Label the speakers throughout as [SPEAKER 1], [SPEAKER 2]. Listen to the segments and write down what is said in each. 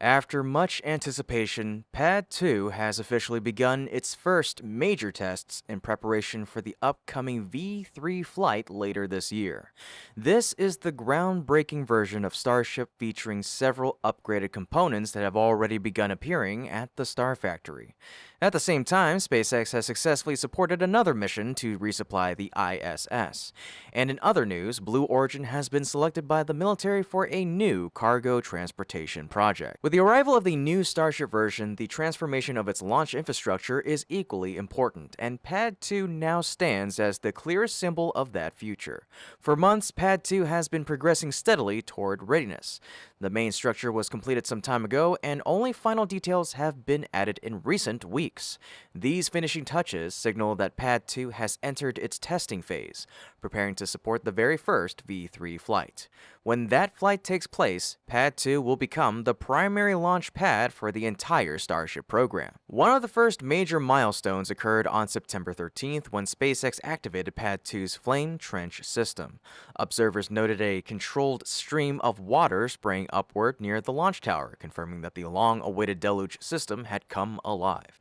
[SPEAKER 1] After much anticipation, Pad 2 has officially begun its first major tests in preparation for the upcoming V3 flight later this year. This is the groundbreaking version of Starship featuring several upgraded components that have already begun appearing at the Starfactory. At the same time, SpaceX has successfully supported another mission to resupply the ISS. And in other news, Blue Origin has been selected by the military for a new cargo transportation project. With the arrival of the new Starship version, the transformation of its launch infrastructure is equally important, and Pad 2 now stands as the clearest symbol of that future. For months, Pad 2 has been progressing steadily toward readiness. The main structure was completed some time ago, and only final details have been added in recent weeks. These finishing touches signal that Pad 2 has entered its testing phase, preparing to support the very first V3 flight. When that flight takes place, Pad 2 will become the primary launch pad for the entire Starship program. One of the first major milestones occurred on September 13th when SpaceX activated Pad 2's flame trench system. Observers noted a controlled stream of water spraying upward near the launch tower, confirming that the long-awaited deluge system had come alive.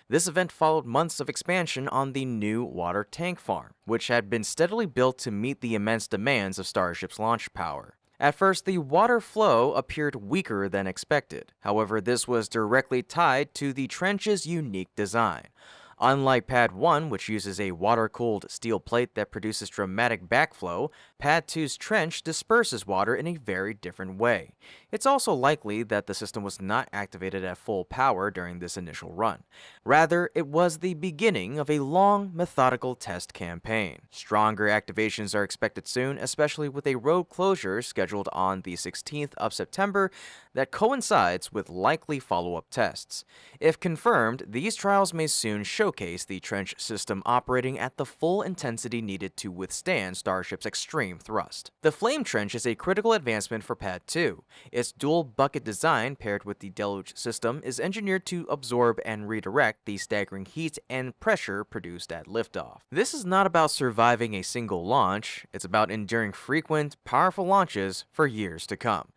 [SPEAKER 1] This event followed months of expansion on the new water tank farm, which had been steadily built to meet the immense demands of Starship's launch power. At first, the water flow appeared weaker than expected. However, this was directly tied to the trench's unique design. Unlike Pad 1, which uses a water-cooled steel plate that produces dramatic backflow, Pad 2's trench disperses water in a very different way. It's also likely that the system was not activated at full power during this initial run. Rather, it was the beginning of a long, methodical test campaign. Stronger activations are expected soon, especially with a road closure scheduled on the 16th of September that coincides with likely follow-up tests. If confirmed, these trials may soon showcase the trench system operating at the full intensity needed to withstand Starship's extreme thrust. The flame trench is a critical advancement for Pad 2. Its dual bucket design paired with the deluge system is engineered to absorb and redirect the staggering heat and pressure produced at liftoff. This is not about surviving a single launch, it's about enduring frequent, powerful launches for years to come.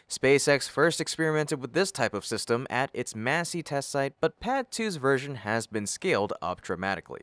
[SPEAKER 1] SpaceX first experimented with this type of system at its Massey test site, but Pad 2's version has been scaled up dramatically.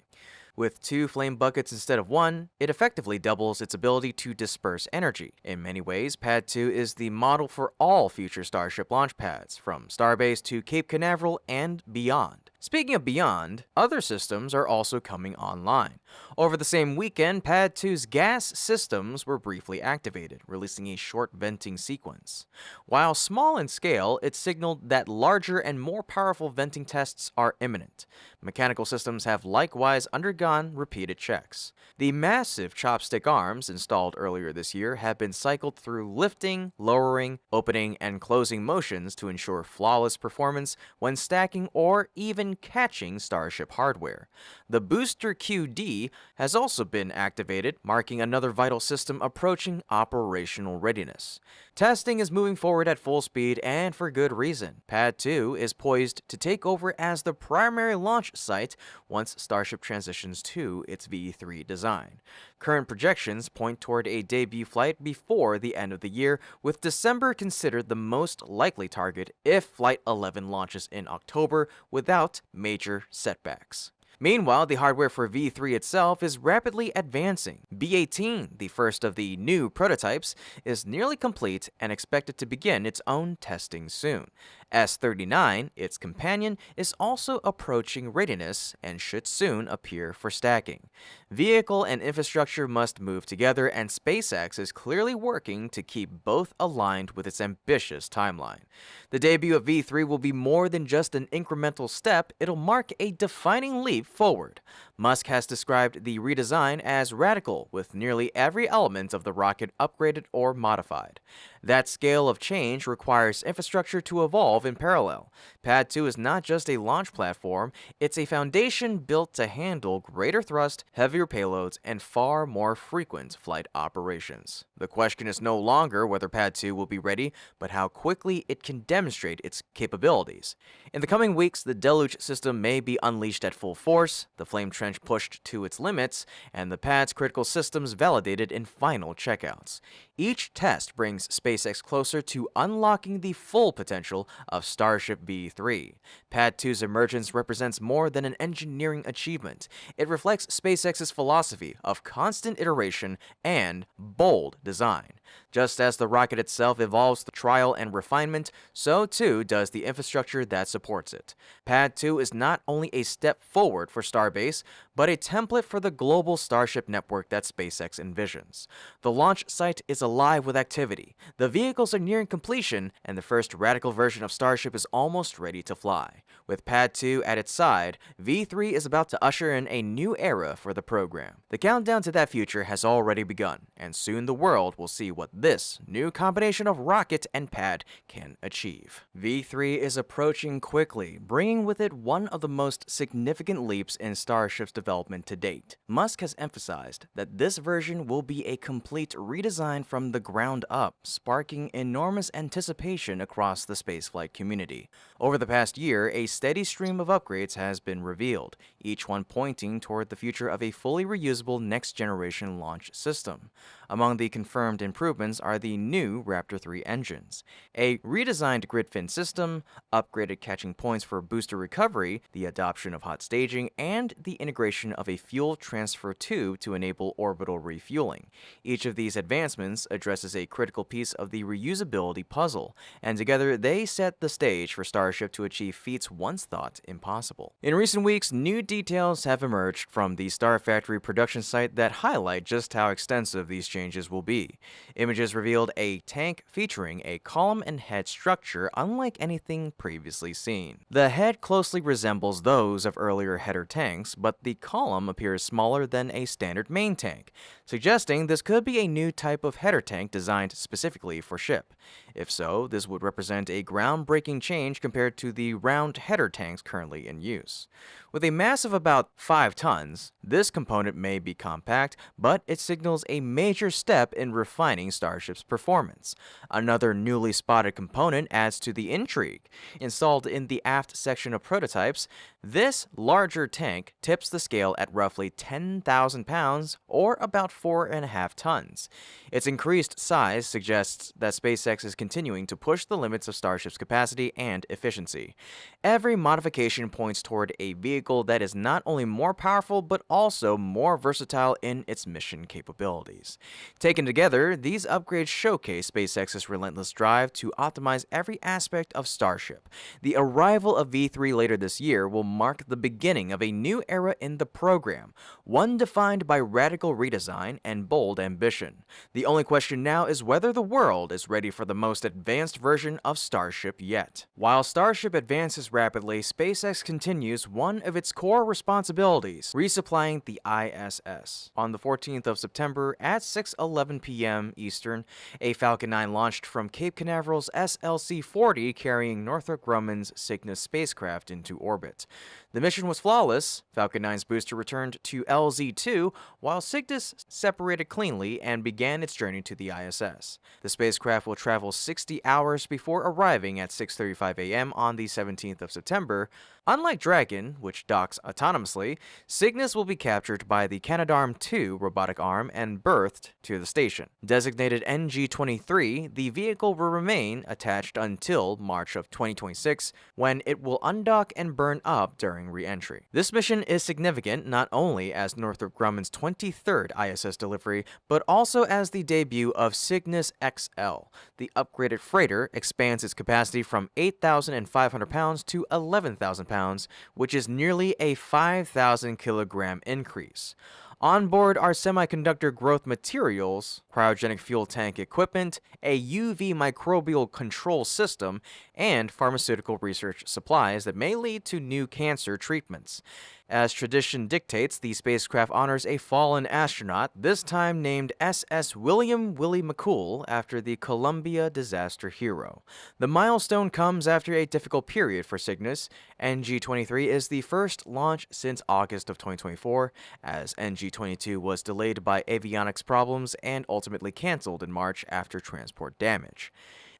[SPEAKER 1] With 2 flame buckets instead of 1, it effectively doubles its ability to disperse energy. In many ways, Pad 2 is the model for all future Starship launch pads, from Starbase to Cape Canaveral and beyond. Speaking of beyond, other systems are also coming online. Over the same weekend, Pad 2's gas systems were briefly activated, releasing a short venting sequence. While small in scale, it signaled that larger and more powerful venting tests are imminent. Mechanical systems have likewise undergone repeated checks. The massive chopstick arms installed earlier this year have been cycled through lifting, lowering, opening, and closing motions to ensure flawless performance when stacking or even catching Starship hardware. The booster QD has also been activated, marking another vital system approaching operational readiness. Testing is moving forward at full speed and for good reason. Pad 2 is poised to take over as the primary launch site once Starship transitions to its V3 design. Current projections point toward a debut flight before the end of the year, with December considered the most likely target if Flight 11 launches in October without major setbacks. Meanwhile, the hardware for V3 itself is rapidly advancing. B-18, the first of the new prototypes, is nearly complete and expected to begin its own testing soon. S-39, its companion, is also approaching readiness and should soon appear for stacking. Vehicle and infrastructure must move together, and SpaceX is clearly working to keep both aligned with its ambitious timeline. The debut of V3 will be more than just an incremental step, it'll mark a defining leap forward. Musk has described the redesign as radical, with nearly every element of the rocket upgraded or modified. That scale of change requires infrastructure to evolve in parallel. Pad 2 is not just a launch platform, it's a foundation built to handle greater thrust, heavier payloads, and far more frequent flight operations. The question is no longer whether Pad 2 will be ready, but how quickly it can demonstrate its capabilities. In the coming weeks, the deluge system may be unleashed at full force, the flame trench pushed to its limits, and the pad's critical systems validated in final checkouts. Each test brings SpaceX closer to unlocking the full potential of Starship V3. Pad 2's emergence represents more than an engineering achievement. It reflects SpaceX's philosophy of constant iteration and bold design. Just as the rocket itself evolves through trial and refinement, so too does the infrastructure that supports it. Pad 2 is not only a step forward for Starbase, but a template for the global Starship network that SpaceX envisions. The launch site is alive with activity. The vehicles are nearing completion, and the first radical version of Starship is almost ready to fly. With Pad 2 at its side, V3 is about to usher in a new era for the program. The countdown to that future has already begun, and soon the world will see what this new combination of rocket and pad can achieve. V3 is approaching quickly, bringing with it one of the most significant leaps in Starship's development to date. Musk has emphasized that this version will be a complete redesign from the ground up, sparking enormous anticipation across the spaceflight community. Over the past year, a steady stream of upgrades has been revealed, each one pointing toward the future of a fully reusable next-generation launch system. Among the confirmed improvements are the new Raptor 3 engines, a redesigned grid fin system, upgraded catching points for booster recovery, the adoption of hot staging, and the integration of a fuel transfer tube to enable orbital refueling. Each of these advancements addresses a critical piece of the reusability puzzle, and together they set the stage for Starship to achieve feats once thought impossible. In recent weeks, new details have emerged from the Starfactory production site that highlight just how extensive these changes will be. Images revealed a tank featuring a column and head structure unlike anything previously seen. The head closely resembles those of earlier header tanks, but the column appears smaller than a standard main tank, suggesting this could be a new type of header tank designed specifically for ship. If so, this would represent a groundbreaking change compared to the round header tanks currently in use. With a mass of about 5 tons, this component may be compact, but it signals a major step in refining Starship's performance. Another newly spotted component adds to the intrigue. Installed in the aft section of prototypes, this larger tank tips the scale at roughly 10,000 pounds, or about 4.5 tons. Its increased size suggests that SpaceX is continuing to push the limits of Starship's capacity and efficiency. Every modification points toward a vehicle that is not only more powerful but also more versatile in its mission capabilities. Taken together, these upgrades showcase SpaceX's relentless drive to optimize every aspect of Starship. The arrival of V3 later this year will mark the beginning of a new era in the program, one defined by radical redesign and bold ambition. The only question now is whether the world is ready for the most advanced version of Starship yet. While Starship advances rapidly, SpaceX continues one of its core responsibilities, resupplying the ISS. On the 14th of September at 6:11 p.m. Eastern, a Falcon 9 launched from Cape Canaveral's SLC-40 carrying Northrop Grumman's Cygnus spacecraft into orbit. The mission was flawless. Falcon 9's booster returned to LZ-2, while Cygnus separated cleanly and began its journey to the ISS. The spacecraft will travel 60 hours before arriving at 6:35 a.m. on the 17th of September. Unlike Dragon, which docks autonomously, Cygnus will be captured by the Canadarm2 robotic arm and berthed to the station. Designated NG-23, the vehicle will remain attached until March of 2026, when it will undock and burn up during re-entry. This mission is significant not only as Northrop Grumman's 23rd ISS delivery, but also as the debut of Cygnus XL. The upgraded freighter expands its capacity from 8,500 pounds to 11,000 pounds, which is nearly a 5,000 kilogram increase. On board are semiconductor growth materials, cryogenic fuel tank equipment, a UV microbial control system, and pharmaceutical research supplies that may lead to new cancer treatments. As tradition dictates, the spacecraft honors a fallen astronaut, this time named SS William Willie McCool after the Columbia disaster hero. The milestone comes after a difficult period for Cygnus. NG-23 is the first launch since August of 2024, as NG-22 was delayed by avionics problems and ultimately canceled in March after transport damage.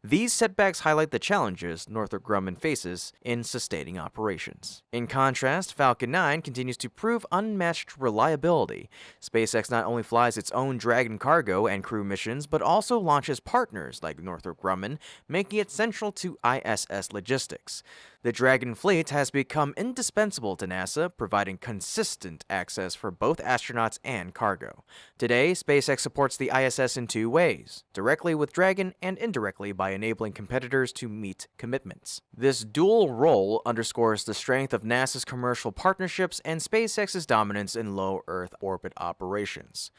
[SPEAKER 1] These setbacks highlight the challenges Northrop Grumman faces in sustaining operations. In contrast, Falcon 9 continues to prove unmatched reliability. SpaceX not only flies its own Dragon cargo and crew missions, but also launches partners like Northrop Grumman, making it central to ISS logistics. The Dragon fleet has become indispensable to NASA, providing consistent access for both astronauts and cargo. Today, SpaceX supports the ISS in two ways, directly with Dragon and indirectly by enabling competitors to meet commitments. This dual role underscores the strength of NASA's commercial partnerships and SpaceX's dominance in low Earth orbit operations.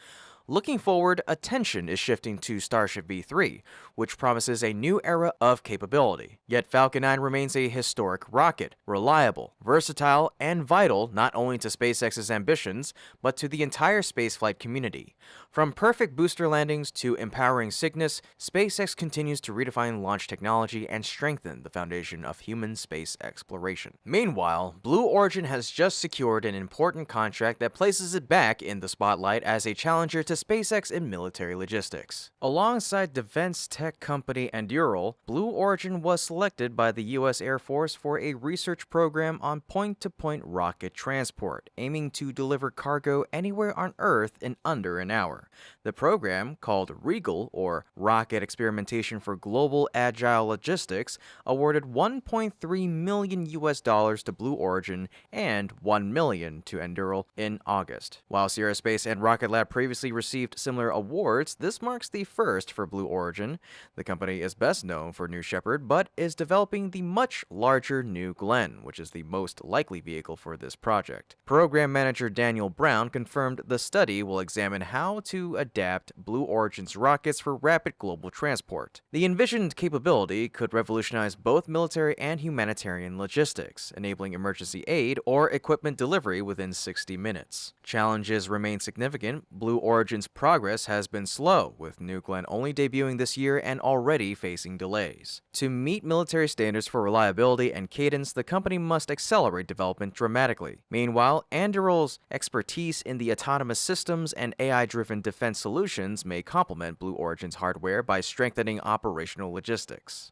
[SPEAKER 1] Looking forward, attention is shifting to Starship V3, which promises a new era of capability. Yet Falcon 9 remains a historic rocket, reliable, versatile, and vital not only to SpaceX's ambitions, but to the entire spaceflight community. From perfect booster landings to empowering Cygnus, SpaceX continues to redefine launch technology and strengthen the foundation of human space exploration. Meanwhile, Blue Origin has just secured an important contract that places it back in the spotlight as a challenger to SpaceX in military logistics. Alongside defense tech company Anduril, Blue Origin was selected by the U.S. Air Force for a research program on point-to-point rocket transport, aiming to deliver cargo anywhere on Earth in under an hour. The program, called REGAL, or Rocket Experimentation for Global Agile Logistics, awarded $1.3 million to Blue Origin and $1 million to Anduril in August. While Sierra Space and Rocket Lab previously received similar awards, this marks the first for Blue Origin. The company is best known for New Shepard, but is developing the much larger New Glenn, which is the most likely vehicle for this project. Program manager Daniel Brown confirmed the study will examine how to adapt Blue Origin's rockets for rapid global transport. The envisioned capability could revolutionize both military and humanitarian logistics, enabling emergency aid or equipment delivery within 60 minutes. Challenges remain significant. Blue Origin's progress has been slow, with New Glenn only debuting this year and already facing delays. To meet military standards for reliability and cadence, the company must accelerate development dramatically. Meanwhile, Anduril's expertise in the autonomous systems and AI-driven defense solutions may complement Blue Origin's hardware by strengthening operational logistics.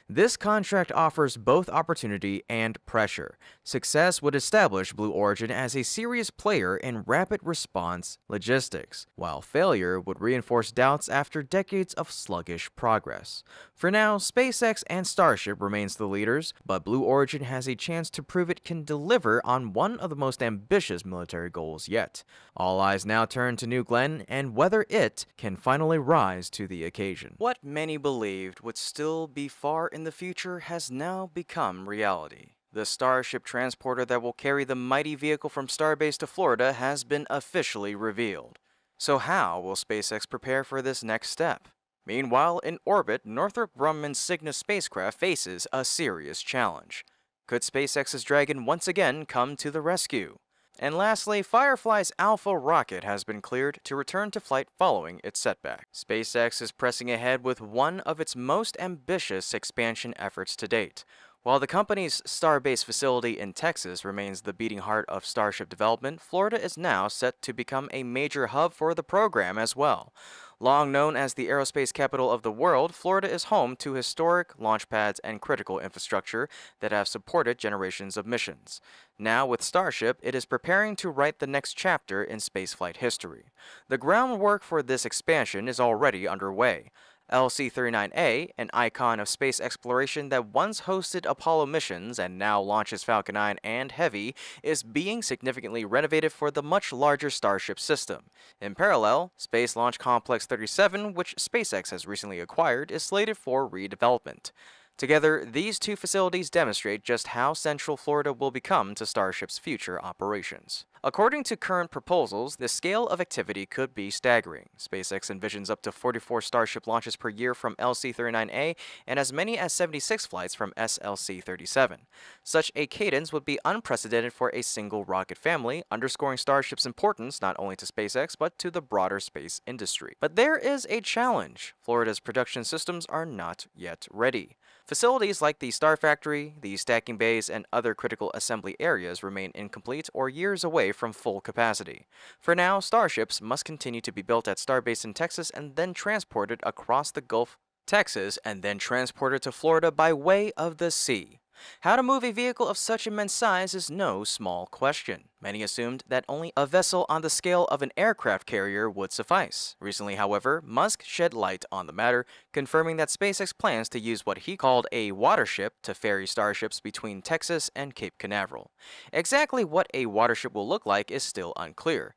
[SPEAKER 1] This contract offers both opportunity and pressure. Success would establish Blue Origin as a serious player in rapid response logistics, while failure would reinforce doubts after decades of sluggish progress. For now, SpaceX and Starship remains the leaders, but Blue Origin has a chance to prove it can deliver on one of the most ambitious military goals yet. All eyes now turn to New Glenn and whether it can finally rise to the occasion. What many believed would still be far in the future has now become reality. The Starship transporter that will carry the mighty vehicle from Starbase to Florida has been officially revealed. So how will SpaceX prepare for this next step? Meanwhile, in orbit, Northrop Grumman's Cygnus spacecraft faces a serious challenge. Could SpaceX's Dragon once again come to the rescue? And lastly, Firefly's Alpha rocket has been cleared to return to flight following its setback. SpaceX is pressing ahead with one of its most ambitious expansion efforts to date. While the company's Starbase facility in Texas remains the beating heart of Starship development, Florida is now set to become a major hub for the program as well. Long known as the aerospace capital of the world, Florida is home to historic launch pads and critical infrastructure that have supported generations of missions. Now, with Starship, it is preparing to write the next chapter in spaceflight history. The groundwork for this expansion is already underway. LC-39A, an icon of space exploration that once hosted Apollo missions and now launches Falcon 9 and Heavy, is being significantly renovated for the much larger Starship system. In parallel, Space Launch Complex 37, which SpaceX has recently acquired, is slated for redevelopment. Together, these two facilities demonstrate just how central Florida will become to Starship's future operations. According to current proposals, the scale of activity could be staggering. SpaceX envisions up to 44 Starship launches per year from LC-39A and as many as 76 flights from SLC-37. Such a cadence would be unprecedented for a single rocket family, underscoring Starship's importance not only to SpaceX but to the broader space industry. But there is a challenge. Florida's production systems are not yet ready. Facilities like the Starfactory, the stacking bays, and other critical assembly areas remain incomplete or years away from full capacity. For now, Starships must continue to be built at Starbase in Texas and then transported across the Gulf Texas, and then transported to Florida by way of the sea. How to move a vehicle of such immense size is no small question. Many assumed that only a vessel on the scale of an aircraft carrier would suffice. Recently, however, Musk shed light on the matter, confirming that SpaceX plans to use what he called a watership to ferry starships between Texas and Cape Canaveral. Exactly what a watership will look like is still unclear.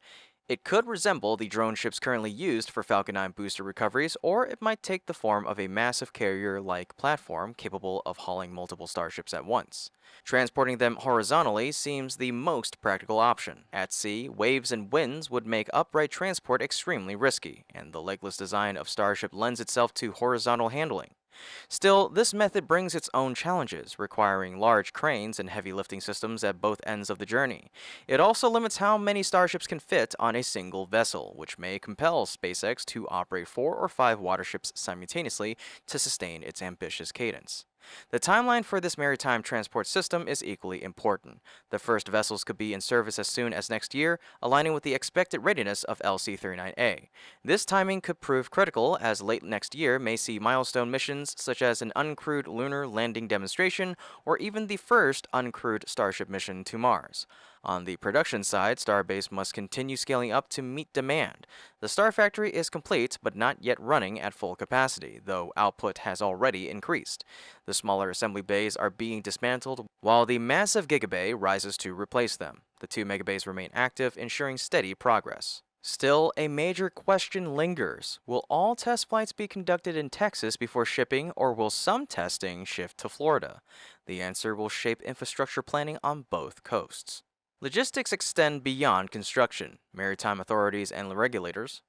[SPEAKER 1] It could resemble the drone ships currently used for Falcon 9 booster recoveries, or it might take the form of a massive carrier-like platform capable of hauling multiple starships at once. Transporting them horizontally seems the most practical option. At sea, waves and winds would make upright transport extremely risky, and the legless design of Starship lends itself to horizontal handling. Still, this method brings its own challenges, requiring large cranes and heavy lifting systems at both ends of the journey. It also limits how many starships can fit on a single vessel, which may compel SpaceX to operate 4 or 5 waterships simultaneously to sustain its ambitious cadence. The timeline for this maritime transport system is equally important. The first vessels could be in service as soon as next year, aligning with the expected readiness of LC-39A. This timing could prove critical, as late next year may see milestone missions such as an uncrewed lunar landing demonstration or even the first uncrewed Starship mission to Mars. On the production side, Starbase must continue scaling up to meet demand. The Starfactory is complete but not yet running at full capacity, though output has already increased. The smaller assembly bays are being dismantled, while the massive gigabay rises to replace them. The 2 megabays remain active, ensuring steady progress. Still, a major question lingers. Will all test flights be conducted in Texas before shipping, or will some testing shift to Florida? The answer will shape infrastructure planning on both coasts. Logistics extend beyond construction. Maritime authorities and regulators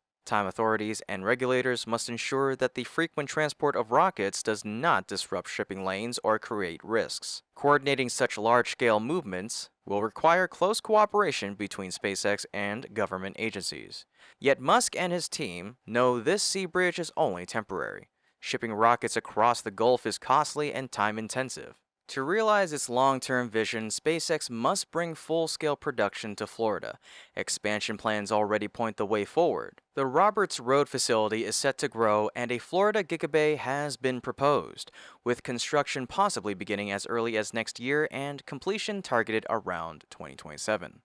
[SPEAKER 1] must ensure that the frequent transport of rockets does not disrupt shipping lanes or create risks. Coordinating such large-scale movements will require close cooperation between SpaceX and government agencies. Yet Musk and his team know this sea bridge is only temporary. Shipping rockets across the Gulf is costly and time-intensive. To realize its long-term vision, SpaceX must bring full-scale production to Florida. Expansion plans already point the way forward. The Roberts Road facility is set to grow, and a Florida Gigabay has been proposed, with construction possibly beginning as early as next year and completion targeted around 2027.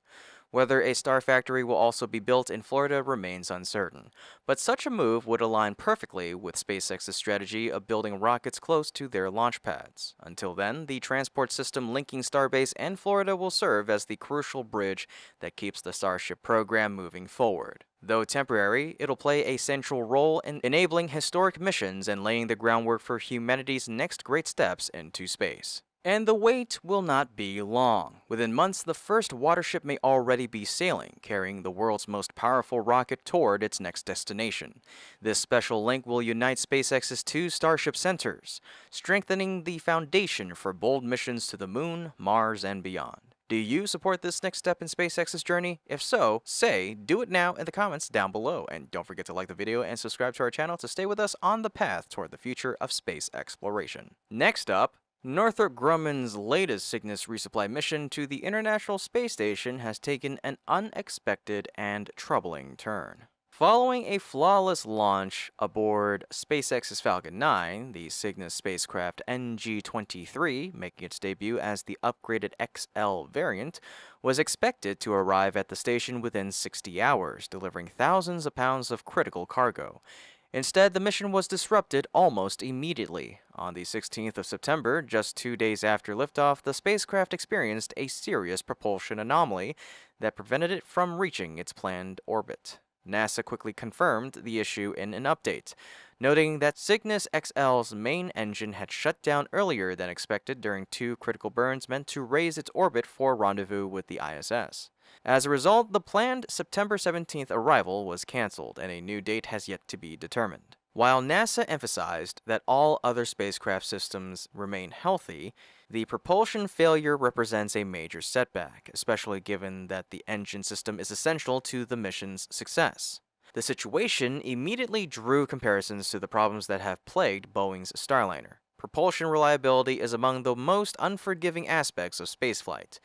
[SPEAKER 1] Whether a Starfactory will also be built in Florida remains uncertain, but such a move would align perfectly with SpaceX's strategy of building rockets close to their launch pads. Until then, the transport system linking Starbase and Florida will serve as the crucial bridge that keeps the Starship program moving forward. Though temporary, it'll play a central role in enabling historic missions and laying the groundwork for humanity's next great steps into space. And the wait will not be long. Within months, the first watership may already be sailing, carrying the world's most powerful rocket toward its next destination. This special link will unite SpaceX's 2 Starship centers, strengthening the foundation for bold missions to the Moon, Mars, and beyond. Do you support this next step in SpaceX's journey? If so, do it now in the comments down below. And don't forget to like the video and subscribe to our channel to stay with us on the path toward the future of space exploration. Next up, Northrop Grumman's latest Cygnus resupply mission to the International Space Station has taken an unexpected and troubling turn. Following a flawless launch aboard SpaceX's Falcon 9, the Cygnus spacecraft NG-23, making its debut as the upgraded XL variant, was expected to arrive at the station within 60 hours, delivering thousands of pounds of critical cargo. Instead, the mission was disrupted almost immediately. On the 16th of September, just 2 days after liftoff, the spacecraft experienced a serious propulsion anomaly that prevented it from reaching its planned orbit. NASA quickly confirmed the issue in an update, noting that Cygnus XL's main engine had shut down earlier than expected during 2 critical burns meant to raise its orbit for rendezvous with the ISS. As a result, the planned September 17th arrival was canceled, and a new date has yet to be determined. While NASA emphasized that all other spacecraft systems remain healthy, the propulsion failure represents a major setback, especially given that the engine system is essential to the mission's success. The situation immediately drew comparisons to the problems that have plagued Boeing's Starliner. Propulsion reliability is among the most unforgiving aspects of spaceflight.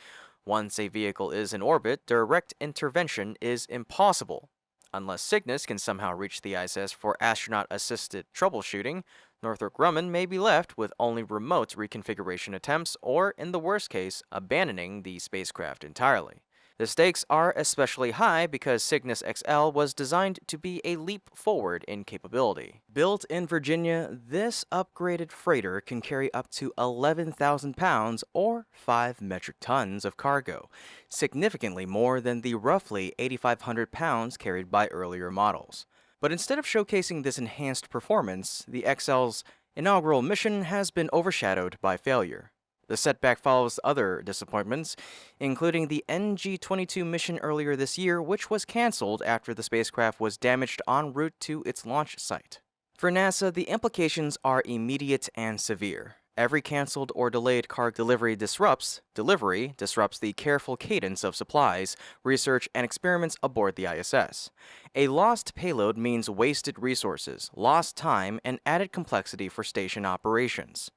[SPEAKER 1] Once a vehicle is in orbit, direct intervention is impossible. Unless Cygnus can somehow reach the ISS for astronaut-assisted troubleshooting, Northrop Grumman may be left with only remote reconfiguration attempts or, in the worst case, abandoning the spacecraft entirely. The stakes are especially high because Cygnus XL was designed to be a leap forward in capability. Built in Virginia, this upgraded freighter can carry up to 11,000 pounds or 5 metric tons of cargo, significantly more than the roughly 8,500 pounds carried by earlier models. But instead of showcasing this enhanced performance, the XL's inaugural mission has been overshadowed by failure. The setback follows other disappointments, including the NG-22 mission earlier this year, which was canceled after the spacecraft was damaged en route to its launch site. For NASA, the implications are immediate and severe. Every canceled or delayed cargo delivery disrupts the careful cadence of supplies, research, and experiments aboard the ISS. A lost payload means wasted resources, lost time, and added complexity for station operations.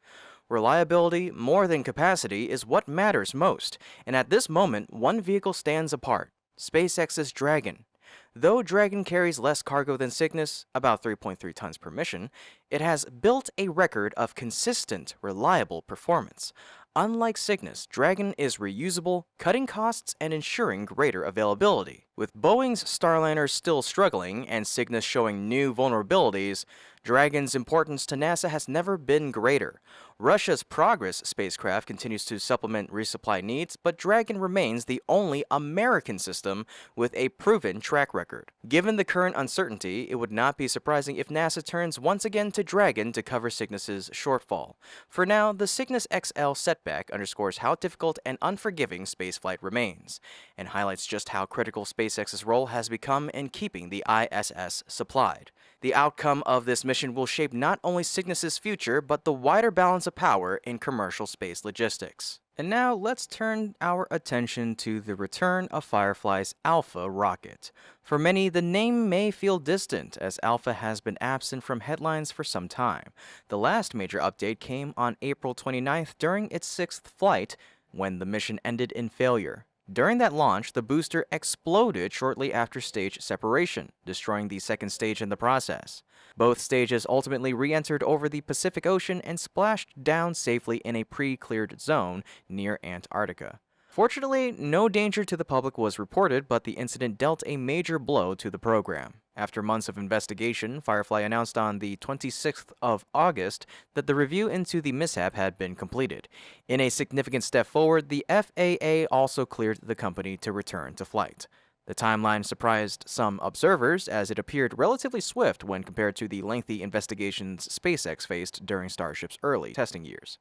[SPEAKER 1] Reliability, more than capacity, is what matters most, and at this moment, one vehicle stands apart: SpaceX's Dragon. Though Dragon carries less cargo than Cygnus, about 3.3 tons per mission, it has built a record of consistent, reliable performance. Unlike Cygnus, Dragon is reusable, cutting costs and ensuring greater availability. With Boeing's Starliner still struggling and Cygnus showing new vulnerabilities, Dragon's importance to NASA has never been greater. Russia's Progress spacecraft continues to supplement resupply needs, but Dragon remains the only American system with a proven track record. Given the current uncertainty, it would not be surprising if NASA turns once again to Dragon to cover Cygnus's shortfall. For now, the Cygnus XL setback underscores how difficult and unforgiving spaceflight remains, and highlights just how critical SpaceX's role has become in keeping the ISS supplied. The outcome of this mission will shape not only Cygnus's future, but the wider balance of power in commercial space logistics. And now let's turn our attention to the return of Firefly's Alpha rocket. For many, the name may feel distant, as Alpha has been absent from headlines for some time. The last major update came on April 29th during its 6th flight, when the mission ended in failure. During that launch, the booster exploded shortly after stage separation, destroying the second stage in the process. Both stages ultimately re-entered over the Pacific Ocean and splashed down safely in a pre-cleared zone near Antarctica. Fortunately, no danger to the public was reported, but the incident dealt a major blow to the program. After months of investigation, Firefly announced on the 26th of August that the review into the mishap had been completed. In a significant step forward, the FAA also cleared the company to return to flight. The timeline surprised some observers, as it appeared relatively swift when compared to the lengthy investigations SpaceX faced during Starship's early testing years.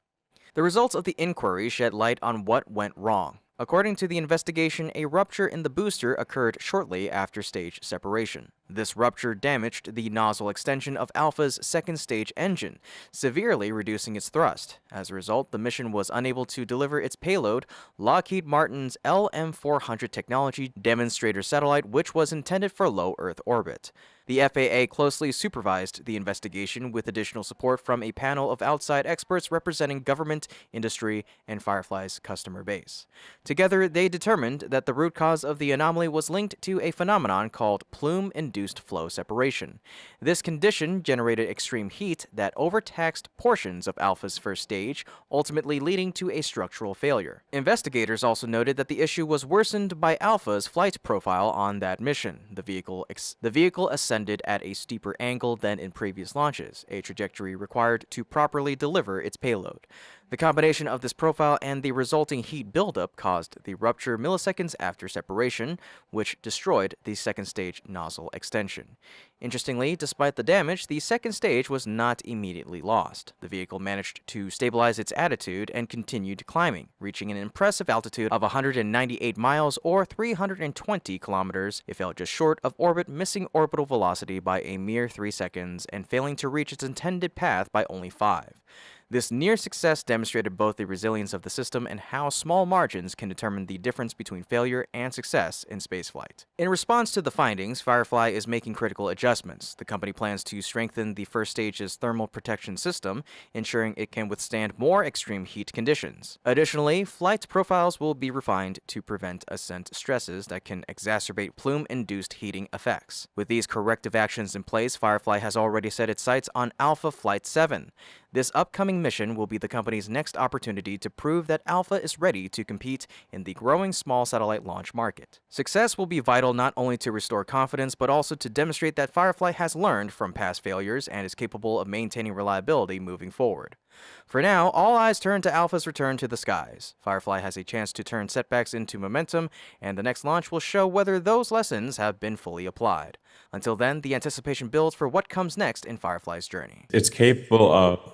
[SPEAKER 1] The results of the inquiry shed light on what went wrong. According to the investigation, a rupture in the booster occurred shortly after stage separation. This rupture damaged the nozzle extension of Alpha's second stage engine, severely reducing its thrust. As a result, the mission was unable to deliver its payload, Lockheed Martin's LM-400 technology demonstrator satellite, which was intended for low Earth orbit. The FAA closely supervised the investigation with additional support from a panel of outside experts representing government, industry, and Firefly's customer base. Together, they determined that the root cause of the anomaly was linked to a phenomenon called plume-induced flow separation. This condition generated extreme heat that overtaxed portions of Alpha's first stage, ultimately leading to a structural failure. Investigators also noted that the issue was worsened by Alpha's flight profile on that mission. The vehicle ascended at a steeper angle than in previous launches, a trajectory required to properly deliver its payload. The combination of this profile and the resulting heat buildup caused the rupture milliseconds after separation, which destroyed the second stage nozzle extension. Interestingly, despite the damage, the second stage was not immediately lost. The vehicle managed to stabilize its attitude and continued climbing, reaching an impressive altitude of 198 miles or 320 kilometers. It fell just short of orbit, missing orbital velocity by a mere 3 seconds and failing to reach its intended path by only 5. This near success demonstrated both the resilience of the system and how small margins can determine the difference between failure and success in spaceflight. In response to the findings, Firefly is making critical adjustments. The company plans to strengthen the first stage's thermal protection system, ensuring it can withstand more extreme heat conditions. Additionally, flight profiles will be refined to prevent ascent stresses that can exacerbate plume-induced heating effects. With these corrective actions in place, Firefly has already set its sights on Alpha Flight 7. This upcoming mission will be the company's next opportunity to prove that Alpha is ready to compete in the growing small satellite launch market. Success will be vital not only to restore confidence, but also to demonstrate that Firefly has learned from past failures and is capable of maintaining reliability moving forward. For now, all eyes turn to Alpha's return to the skies. Firefly has a chance to turn setbacks into momentum, and the next launch will show whether those lessons have been fully applied. Until then, the anticipation builds for what comes next in Firefly's journey.
[SPEAKER 2] It's capable of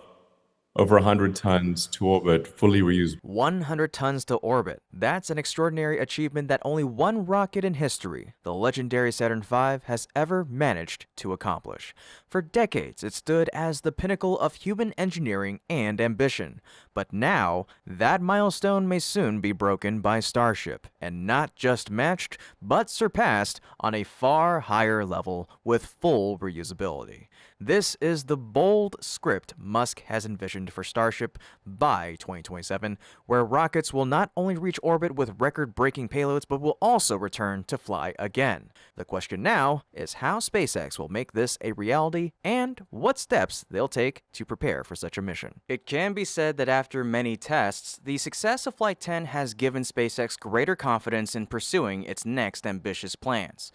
[SPEAKER 2] over 100 tons to orbit, fully reusable.
[SPEAKER 1] 100 tons to orbit. That's an extraordinary achievement that only one rocket in history, the legendary Saturn V, has ever managed to accomplish. For decades, it stood as the pinnacle of human engineering and ambition. But now, that milestone may soon be broken by Starship, and not just matched, but surpassed on a far higher level with full reusability. This is the bold script Musk has envisioned for Starship by 2027, where rockets will not only reach orbit with record-breaking payloads, but will also return to fly again. The question now is how SpaceX will make this a reality and what steps they'll take to prepare for such a mission. It can be said that after many tests, the success of Flight 10 has given SpaceX greater confidence in pursuing its next ambitious plans.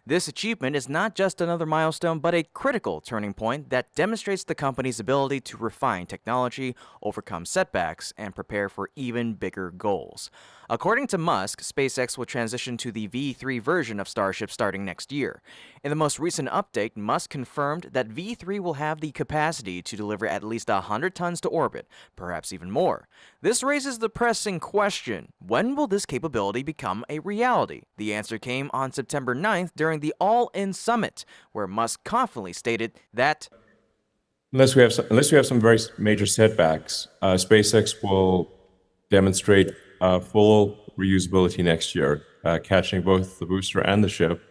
[SPEAKER 1] This achievement is not just another milestone, but a critical turning point that demonstrates the company's ability to refine technology, overcome setbacks, and prepare for even bigger goals. According to Musk, SpaceX will transition to the V3 version of Starship starting next year. In the most recent update, Musk confirmed that V3 will have the capacity to deliver at least 100 tons to orbit, perhaps even more. This raises the pressing question: when will this capability become a reality? The answer came on September 9th during the All-In Summit, where Musk confidently stated that
[SPEAKER 2] Unless we have some very major setbacks, SpaceX will demonstrate full reusability next year, catching both the booster and the ship,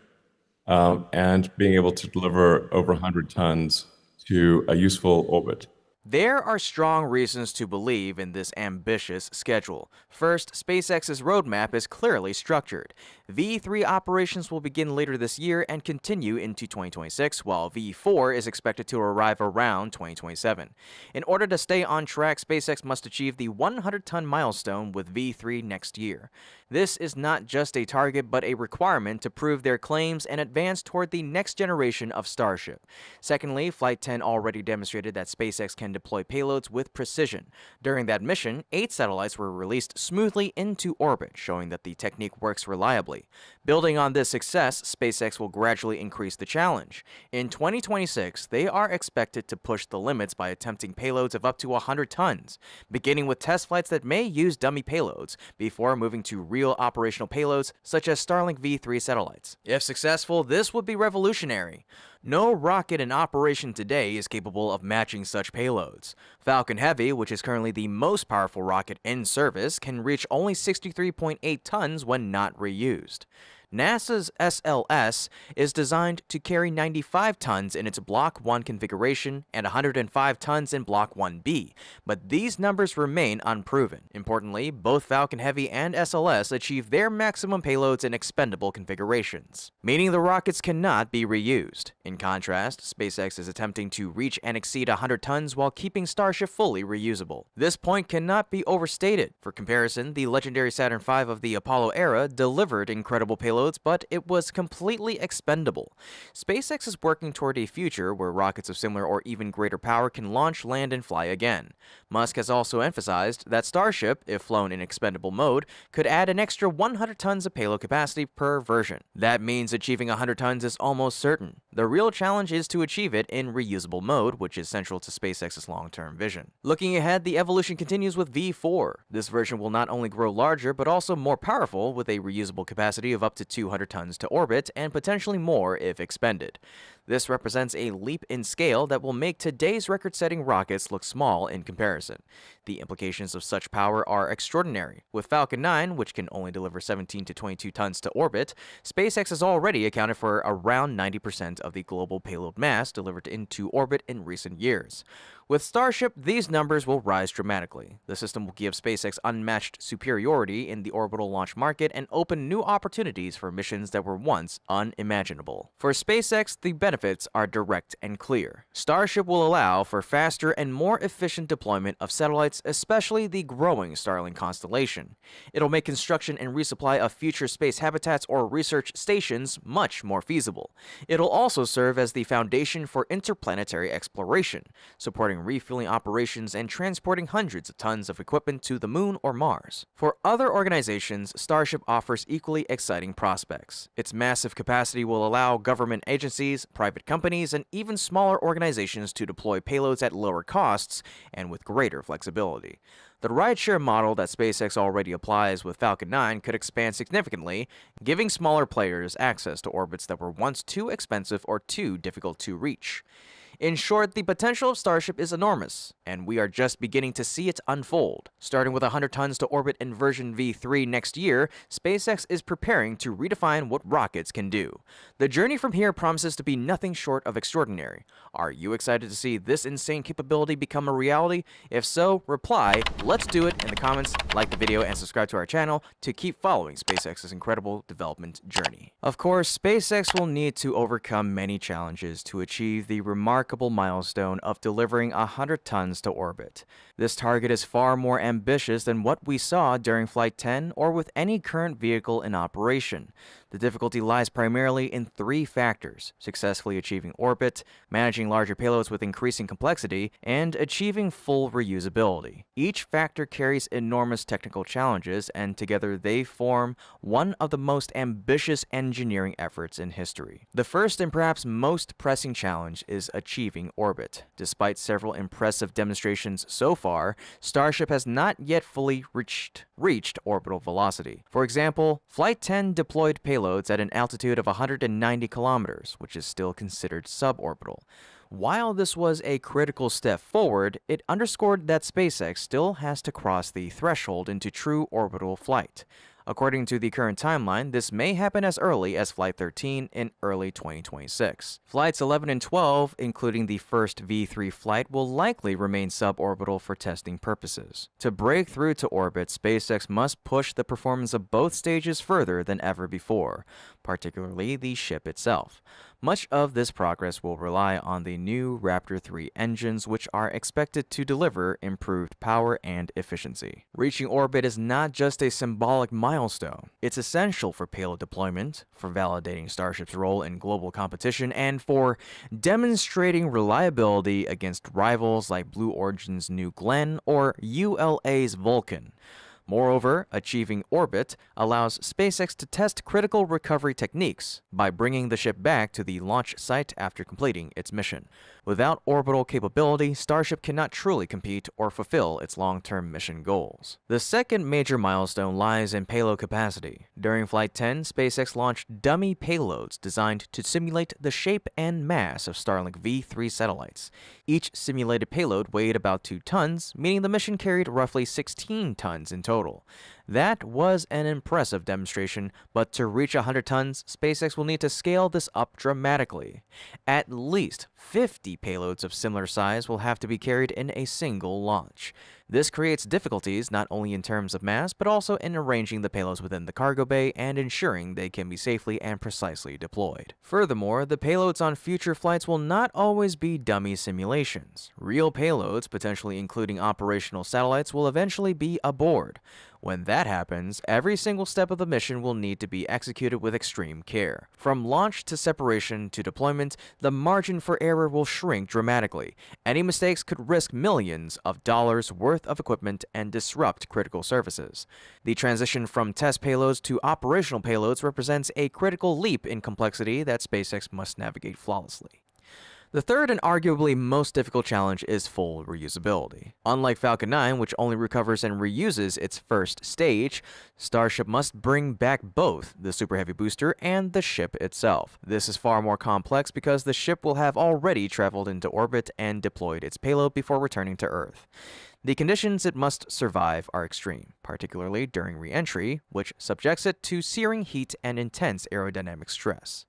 [SPEAKER 2] and being able to deliver over 100 tons to a useful orbit.
[SPEAKER 1] there are strong reasons to believe in this ambitious schedule. First, SpaceX's roadmap is clearly structured. V3 operations will begin later this year and continue into 2026, while V4 is expected to arrive around 2027. In order to stay on track, SpaceX must achieve the 100-ton milestone with V3 next year. This is not just a target, but a requirement to prove their claims and advance toward the next generation of Starship. Secondly, Flight 10 already demonstrated that SpaceX can deploy payloads with precision. During that mission, 8 satellites were released smoothly into orbit, showing that the technique works reliably. Building on this success, SpaceX will gradually increase the challenge. In 2026, they are expected to push the limits by attempting payloads of up to 100 tons, beginning with test flights that may use dummy payloads before moving to real operational payloads such as Starlink V3 satellites. If successful, this would be revolutionary. No rocket in operation today is capable of matching such payloads. Falcon Heavy, which is currently the most powerful rocket in service, can reach only 63.8 tons when not reused. NASA's SLS is designed to carry 95 tons in its Block 1 configuration and 105 tons in Block 1B, but these numbers remain unproven. Importantly, both Falcon Heavy and SLS achieve their maximum payloads in expendable configurations, meaning the rockets cannot be reused. In contrast, SpaceX is attempting to reach and exceed 100 tons while keeping Starship fully reusable. This point cannot be overstated. For comparison, the legendary Saturn V of the Apollo era delivered incredible payloads, but it was completely expendable. SpaceX is working toward a future where rockets of similar or even greater power can launch, land, and fly again. Musk has also emphasized that Starship, if flown in expendable mode, could add an extra 100 tons of payload capacity per version. That means achieving 100 tons is almost certain. The real challenge is to achieve it in reusable mode, which is central to SpaceX's long-term vision. Looking ahead, the evolution continues with V4. This version will not only grow larger, but also more powerful, with a reusable capacity of up to 200 tons to orbit and potentially more if expended. This represents a leap in scale that will make today's record-setting rockets look small in comparison. The implications of such power are extraordinary. With Falcon 9, which can only deliver 17 to 22 tons to orbit, SpaceX has already accounted for around 90% of the global payload mass delivered into orbit in recent years. With Starship, these numbers will rise dramatically. The system will give SpaceX unmatched superiority in the orbital launch market and open new opportunities for missions that were once unimaginable. For SpaceX, the benefits are direct and clear. Starship will allow for faster and more efficient deployment of satellites, especially the growing Starlink constellation. It'll make construction and resupply of future space habitats or research stations much more feasible. It'll also serve as the foundation for interplanetary exploration, supporting refueling operations and transporting hundreds of tons of equipment to the moon or Mars. For other organizations, Starship offers equally exciting prospects. Its massive capacity will allow government agencies, private companies, and even smaller organizations to deploy payloads at lower costs and with greater flexibility. The rideshare model that SpaceX already applies with Falcon 9 could expand significantly, giving smaller players access to orbits that were once too expensive or too difficult to reach. In short, the potential of Starship is enormous, and we are just beginning to see it unfold. Starting with 100 tons to orbit in version V3 next year, SpaceX is preparing to redefine what rockets can do. The journey from here promises to be nothing short of extraordinary. Are you excited to see this insane capability become a reality? If so, reply, "Let's do it" in the comments, like the video, and subscribe to our channel to keep following SpaceX's incredible development journey. Of course, SpaceX will need to overcome many challenges to achieve the remarkable milestone of delivering 100 tons to orbit. This target is far more ambitious than what we saw during Flight 10 or with any current vehicle in operation. The difficulty lies primarily in three factors: successfully achieving orbit, managing larger payloads with increasing complexity, and achieving full reusability. Each factor carries enormous technical challenges, and together they form one of the most ambitious engineering efforts in history. The first and perhaps most pressing challenge is achieving orbit. Despite several impressive demonstrations so far, Starship has not yet fully reached orbital velocity. For example, Flight 10 deployed payloads at an altitude of 190 kilometers, which is still considered suborbital. While this was a critical step forward, it underscored that SpaceX still has to cross the threshold into true orbital flight. According to the current timeline, this may happen as early as Flight 13 in early 2026. Flights 11 and 12, including the first V3 flight, will likely remain suborbital for testing purposes. To break through to orbit, SpaceX must push the performance of both stages further than ever before, particularly the ship itself. Much of this progress will rely on the new Raptor 3 engines, which are expected to deliver improved power and efficiency. Reaching orbit is not just a symbolic milestone. It's essential for payload deployment, for validating Starship's role in global competition, and for demonstrating reliability against rivals like Blue Origin's New Glenn or ULA's Vulcan. Moreover, achieving orbit allows SpaceX to test critical recovery techniques by bringing the ship back to the launch site after completing its mission. Without orbital capability, Starship cannot truly compete or fulfill its long-term mission goals. The second major milestone lies in payload capacity. During Flight 10, SpaceX launched dummy payloads designed to simulate the shape and mass of Starlink V3 satellites. Each simulated payload weighed about 2 tons, meaning the mission carried roughly 16 tons in total. That was an impressive demonstration, but to reach 100 tons, SpaceX will need to scale this up dramatically. At least 50 payloads of similar size will have to be carried in a single launch. This creates difficulties not only in terms of mass, but also in arranging the payloads within the cargo bay and ensuring they can be safely and precisely deployed. Furthermore, the payloads on future flights will not always be dummy simulations. Real payloads, potentially including operational satellites, will eventually be aboard. When that happens, every single step of the mission will need to be executed with extreme care. From launch to separation to deployment, the margin for error will shrink dramatically. Any mistakes could risk millions of dollars worth of equipment and disrupt critical services. The transition from test payloads to operational payloads represents a critical leap in complexity that SpaceX must navigate flawlessly. The third and arguably most difficult challenge is full reusability. Unlike Falcon 9, which only recovers and reuses its first stage, Starship must bring back both the Super Heavy booster and the ship itself. This is far more complex because the ship will have already traveled into orbit and deployed its payload before returning to Earth. The conditions it must survive are extreme, particularly during re-entry, which subjects it to searing heat and intense aerodynamic stress.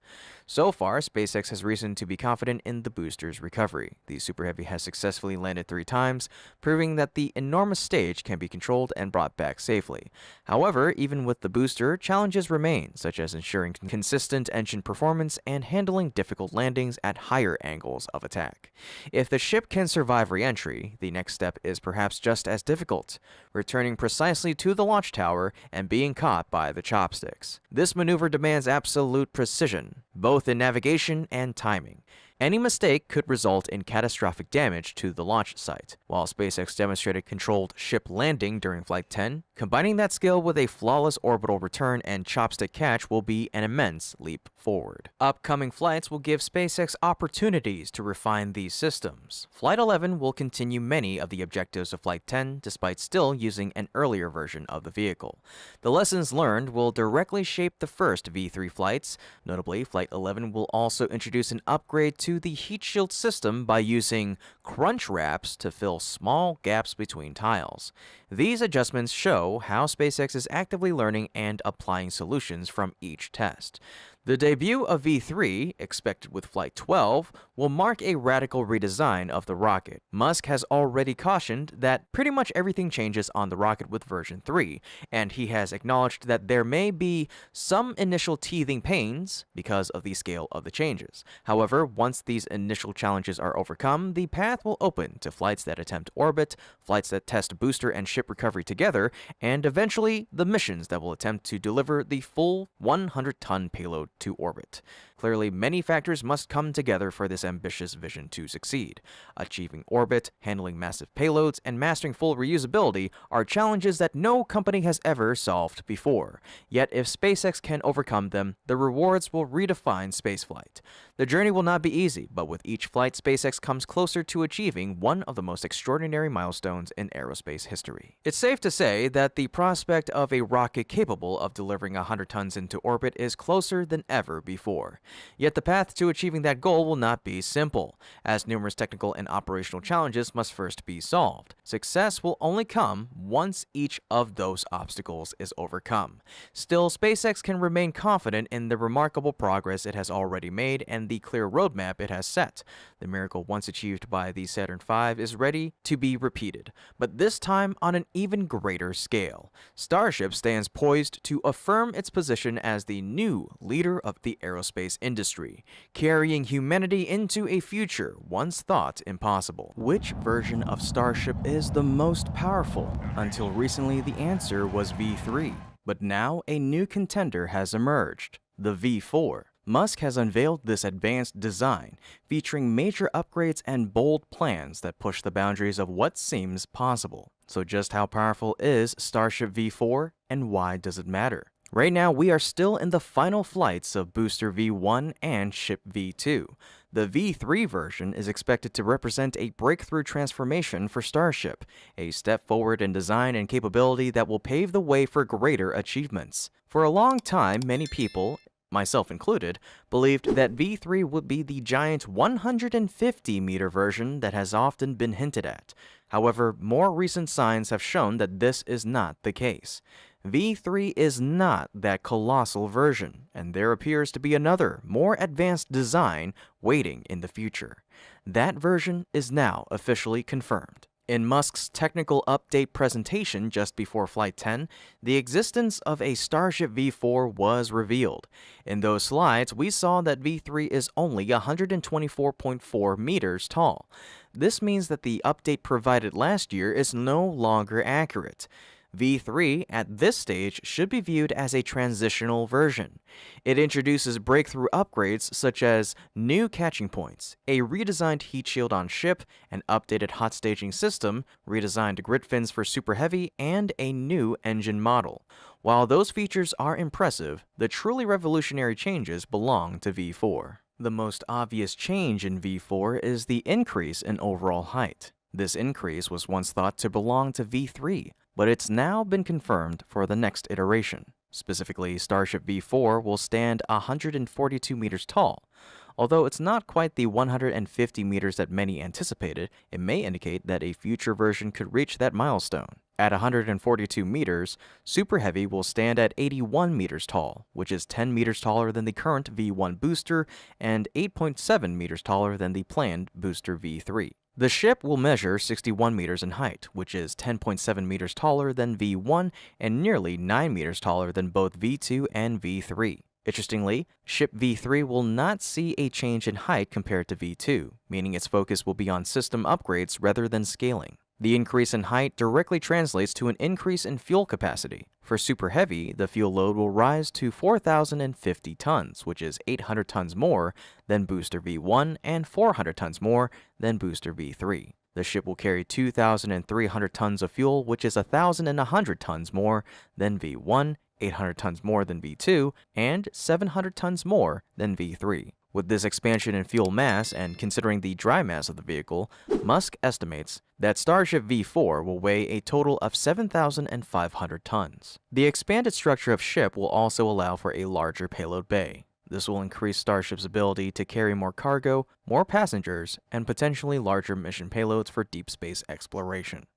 [SPEAKER 1] So far, SpaceX has reason to be confident in the booster's recovery. The Super Heavy has successfully landed 3 times, proving that the enormous stage can be controlled and brought back safely. However, even with the booster, challenges remain, such as ensuring consistent engine performance and handling difficult landings at higher angles of attack. If the ship can survive re-entry, the next step is perhaps just as difficult, returning precisely to the launch tower and being caught by the chopsticks. This maneuver demands absolute precision, both in navigation and timing. Any mistake could result in catastrophic damage to the launch site. While SpaceX demonstrated controlled ship landing during Flight 10, combining that skill with a flawless orbital return and chopstick catch will be an immense leap forward. Upcoming flights will give SpaceX opportunities to refine these systems. Flight 11 will continue many of the objectives of Flight 10 despite still using an earlier version of the vehicle. The lessons learned will directly shape the first V3 flights. Notably, Flight 11 will also introduce an upgrade to the heat shield system by using crunch wraps to fill small gaps between tiles. These adjustments show how SpaceX is actively learning and applying solutions from each test. The debut of V3, expected with Flight 12, will mark a radical redesign of the rocket. Musk has already cautioned that pretty much everything changes on the rocket with version 3, and he has acknowledged that there may be some initial teething pains because of the scale of the changes. However, once these initial challenges are overcome, the path will open to flights that attempt orbit, flights that test booster and ship recovery together, and eventually the missions that will attempt to deliver the full 100-ton payload to orbit. Clearly, many factors must come together for this ambitious vision to succeed. Achieving orbit, handling massive payloads, and mastering full reusability are challenges that no company has ever solved before. Yet, if SpaceX can overcome them, the rewards will redefine spaceflight. The journey will not be easy, but with each flight, SpaceX comes closer to achieving one of the most extraordinary milestones in aerospace history. It's safe to say that the prospect of a rocket capable of delivering 100 tons into orbit is closer than ever before. Yet the path to achieving that goal will not be simple, as numerous technical and operational challenges must first be solved. Success will only come once each of those obstacles is overcome. Still, SpaceX can remain confident in the remarkable progress it has already made and the clear roadmap it has set. The miracle once achieved by the Saturn V is ready to be repeated, but this time on an even greater scale. Starship stands poised to affirm its position as the new leader of the aerospace industry, carrying humanity into a future once thought impossible. Which version of Starship is the most powerful? Until recently, the answer was V3, but now a new contender has emerged, the V4. Musk has unveiled this advanced design, featuring major upgrades and bold plans that push the boundaries of what seems possible. So just how powerful is Starship V4, and why does it matter? Right now, we are still in the final flights of Booster V1 and Ship V2. The V3 version is expected to represent a breakthrough transformation for Starship, a step forward in design and capability that will pave the way for greater achievements. For a long time, many people, myself included, believed that V3 would be the giant 150-meter version that has often been hinted at. However, more recent signs have shown that this is not the case. V3 is not that colossal version, and there appears to be another, more advanced design waiting in the future. That version is now officially confirmed. In Musk's technical update presentation just before Flight 10, the existence of a Starship V4 was revealed. In those slides, we saw that V3 is only 124.4 meters tall. This means that the update provided last year is no longer accurate. V3 at this stage should be viewed as a transitional version. It introduces breakthrough upgrades such as new catching points, a redesigned heat shield on ship, an updated hot staging system, redesigned grid fins for Super Heavy, and a new engine model. While those features are impressive, the truly revolutionary changes belong to V4. The most obvious change in V4 is the increase in overall height. This increase was once thought to belong to V3, but it's now been confirmed for the next iteration. Specifically, Starship V4 will stand 142 meters tall. Although it's not quite the 150 meters that many anticipated, it may indicate that a future version could reach that milestone. At 142 meters, Super Heavy will stand at 81 meters tall, which is 10 meters taller than the current V1 booster and 8.7 meters taller than the planned booster V3. The ship will measure 61 meters in height, which is 10.7 meters taller than V1 and nearly 9 meters taller than both V2 and V3. Interestingly, Ship V3 will not see a change in height compared to V2, meaning its focus will be on system upgrades rather than scaling. The increase in height directly translates to an increase in fuel capacity. For Super Heavy, the fuel load will rise to 4,050 tons, which is 800 tons more than Booster V1 and 400 tons more than Booster V3. The ship will carry 2,300 tons of fuel, which is 1,100 tons more than V1, 800 tons more than V2, and 700 tons more than V3. With this expansion in fuel mass and considering the dry mass of the vehicle, Musk estimates that Starship V4 will weigh a total of 7,500 tons. The expanded structure of ship will also allow for a larger payload bay. This will increase Starship's ability to carry more cargo, more passengers, and potentially larger mission payloads for deep space exploration.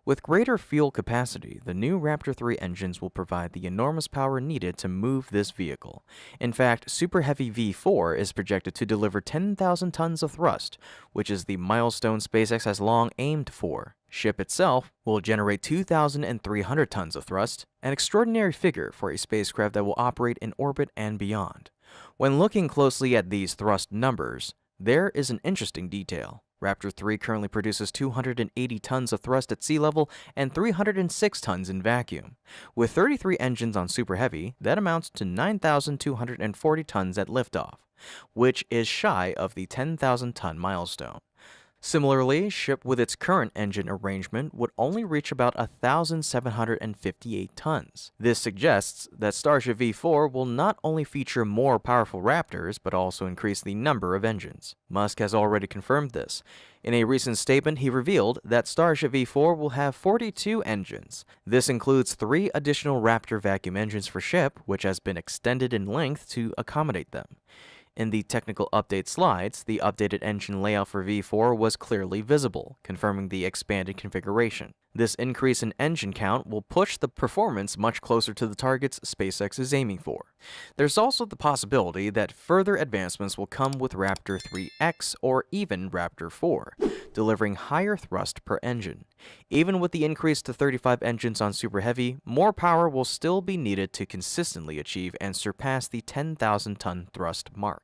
[SPEAKER 1] With greater fuel capacity, the new Raptor 3 engines will provide the enormous power needed to move this vehicle. In fact, Super Heavy V4 is projected to deliver 10,000 tons of thrust, which is the milestone SpaceX has long aimed for. Ship itself will generate 2,300 tons of thrust, an extraordinary figure for a spacecraft that will operate in orbit and beyond. When looking closely at these thrust numbers, there is an interesting detail. Raptor 3 currently produces 280 tons of thrust at sea level and 306 tons in vacuum. With 33 engines on Super Heavy, that amounts to 9,240 tons at liftoff, which is shy of the 10,000-ton milestone. Similarly, ship with its current engine arrangement would only reach about 1,758 tons. This suggests that Starship V4 will not only feature more powerful Raptors, but also increase the number of engines. Musk has already confirmed this. In a recent statement, he revealed that Starship V4 will have 42 engines. This includes 3 additional Raptor vacuum engines for ship, which has been extended in length to accommodate them. In the technical update slides, the updated engine layout for V4 was clearly visible, confirming the expanded configuration. This increase in engine count will push the performance much closer to the targets SpaceX is aiming for. There's also the possibility that further advancements will come with Raptor 3X or even Raptor 4, delivering higher thrust per engine. Even with the increase to 35 engines on Super Heavy, more power will still be needed to consistently achieve and surpass the 10,000-ton thrust mark.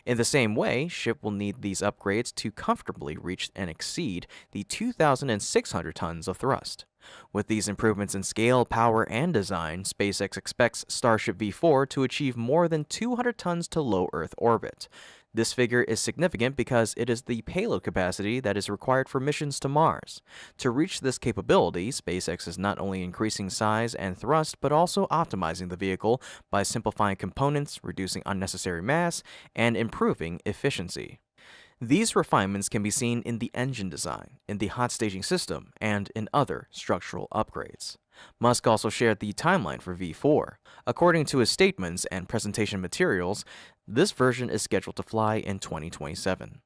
[SPEAKER 1] In the same way, ship will need these upgrades to comfortably reach and exceed the 2,600 tons of thrust. With these improvements in scale, power, and design, SpaceX expects Starship V4 to achieve more than 200 tons to low Earth orbit. This figure is significant because it is the payload capacity that is required for missions to Mars. To reach this capability, SpaceX is not only increasing size and thrust, but also optimizing the vehicle by simplifying components, reducing unnecessary mass, and improving efficiency. These refinements can be seen in the engine design, in the hot staging system, and in other structural upgrades. Musk also shared the timeline for V4. According to his statements and presentation materials, this version is scheduled to fly in 2027.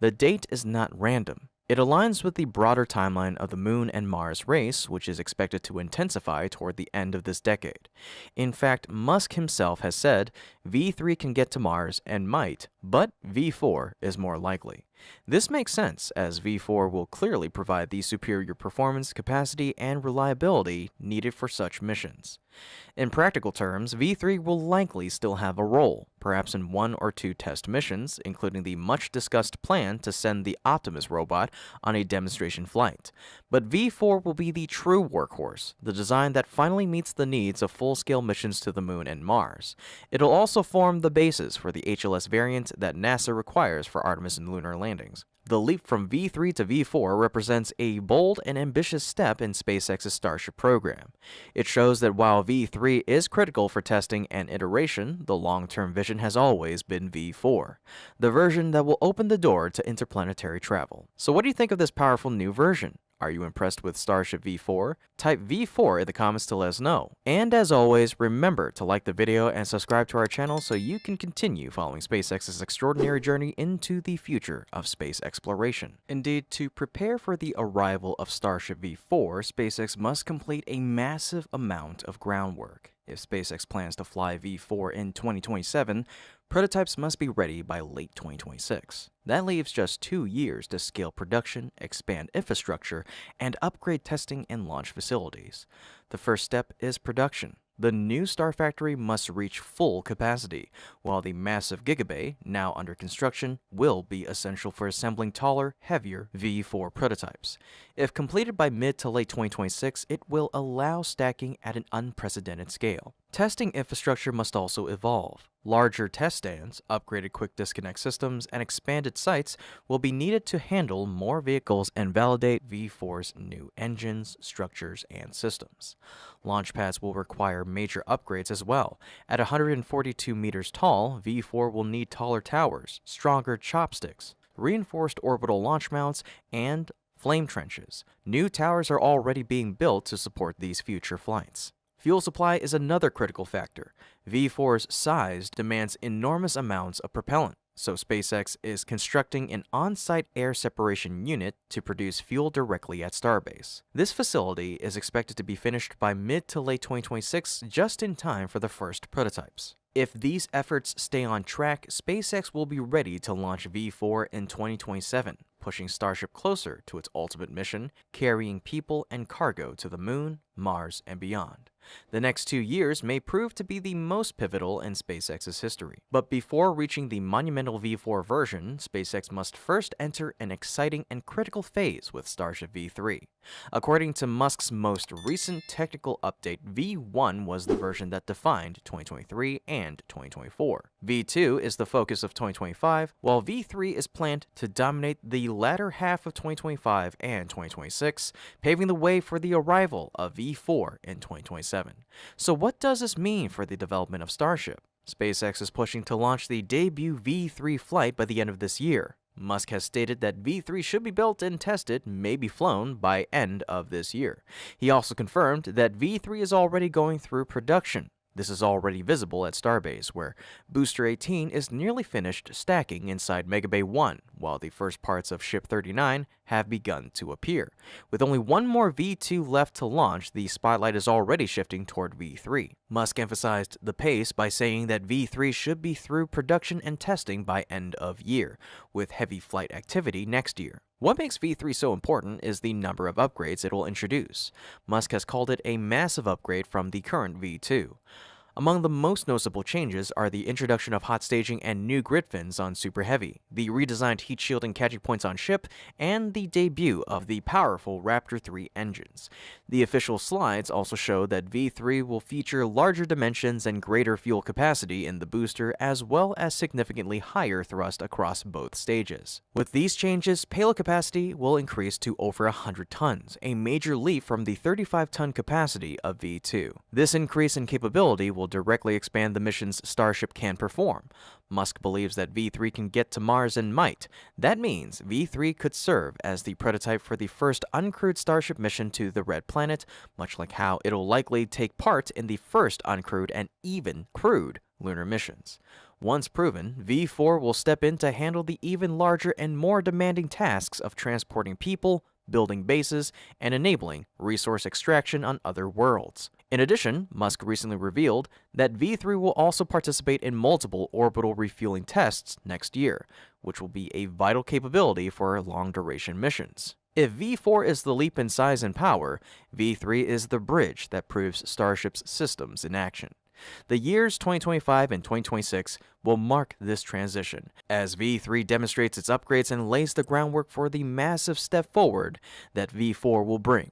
[SPEAKER 1] The date is not random. It aligns with the broader timeline of the Moon and Mars race, which is expected to intensify toward the end of this decade. In fact, Musk himself has said V3 can get to Mars and might, but V4 is more likely. This makes sense, as V4 will clearly provide the superior performance, capacity, and reliability needed for such missions. In practical terms, V3 will likely still have a role, perhaps in 1 or 2 test missions, including the much-discussed plan to send the Optimus robot on a demonstration flight. But V4 will be the true workhorse, the design that finally meets the needs of full-scale missions to the Moon and Mars. It'll also form the basis for the HLS variant that NASA requires for Artemis and lunar landings. The leap from V3 to V4 represents a bold and ambitious step in SpaceX's Starship program. It shows that while V3 is critical for testing and iteration, the long-term vision has always been V4, the version that will open the door to interplanetary travel. So what do you think of this powerful new version? Are you impressed with Starship V4? Type V4 in the comments to let us know. And as always, remember to like the video and subscribe to our channel so you can continue following SpaceX's extraordinary journey into the future of space exploration. Indeed, to prepare for the arrival of Starship V4, SpaceX must complete a massive amount of groundwork. If SpaceX plans to fly V4 in 2027, prototypes must be ready by late 2026. That leaves just 2 years to scale production, expand infrastructure, and upgrade testing and launch facilities. The first step is production. The new Starfactory must reach full capacity, while the massive Gigabay, now under construction, will be essential for assembling taller, heavier V4 prototypes. If completed by mid to late 2026, it will allow stacking at an unprecedented scale. Testing infrastructure must also evolve. Larger test stands, upgraded quick disconnect systems, and expanded sites will be needed to handle more vehicles and validate V4's new engines, structures, and systems. Launch pads will require major upgrades as well. At 142 meters tall, V4 will need taller towers, stronger chopsticks, reinforced orbital launch mounts, and flame trenches. New towers are already being built to support these future flights. Fuel supply is another critical factor. V4's size demands enormous amounts of propellant, so SpaceX is constructing an on-site air separation unit to produce fuel directly at Starbase. This facility is expected to be finished by mid to late 2026, just in time for the first prototypes. If these efforts stay on track, SpaceX will be ready to launch V4 in 2027, pushing Starship closer to its ultimate mission, carrying people and cargo to the Moon, Mars, and beyond. The next 2 years may prove to be the most pivotal in SpaceX's history. But before reaching the monumental V4 version, SpaceX must first enter an exciting and critical phase with Starship V3. According to Musk's most recent technical update, V1 was the version that defined 2023 and 2024. V2 is the focus of 2025, while V3 is planned to dominate the latter half of 2025 and 2026, paving the way for the arrival of V4 in 2027. So what does this mean for the development of Starship? SpaceX is pushing to launch the debut V3 flight by the end of this year. Musk has stated that V3 should be built and tested, maybe flown, by end of this year. He also confirmed that V3 is already going through production. This is already visible at Starbase, where Booster 18 is nearly finished stacking inside Megabay 1, while the first parts of Ship 39 have begun to appear. With only one more V2 left to launch, the spotlight is already shifting toward V3. Musk emphasized the pace by saying that V3 should be through production and testing by end of year, with heavy flight activity next year. What makes V3 so important is the number of upgrades it will introduce. Musk has called it a massive upgrade from the current V2. Among the most noticeable changes are the introduction of hot staging and new grid fins on Super Heavy, the redesigned heat shield and catching points on Ship, and the debut of the powerful Raptor 3 engines. The official slides also show that V3 will feature larger dimensions and greater fuel capacity in the booster, as well as significantly higher thrust across both stages. With these changes, payload capacity will increase to over 100 tons, a major leap from the 35-ton capacity of V2. This increase in capability will directly expand the missions Starship can perform. Musk believes that V3 can get to Mars in might. That means V3 could serve as the prototype for the first uncrewed Starship mission to the Red Planet, much like how it'll likely take part in the first uncrewed and even crewed lunar missions. Once proven, V4 will step in to handle the even larger and more demanding tasks of transporting people, building bases, and enabling resource extraction on other worlds. In addition, Musk recently revealed that V3 will also participate in multiple orbital refueling tests next year, which will be a vital capability for long-duration missions. If V4 is the leap in size and power, V3 is the bridge that proves Starship's systems in action. The years 2025 and 2026 will mark this transition, as V3 demonstrates its upgrades and lays the groundwork for the massive step forward that V4 will bring.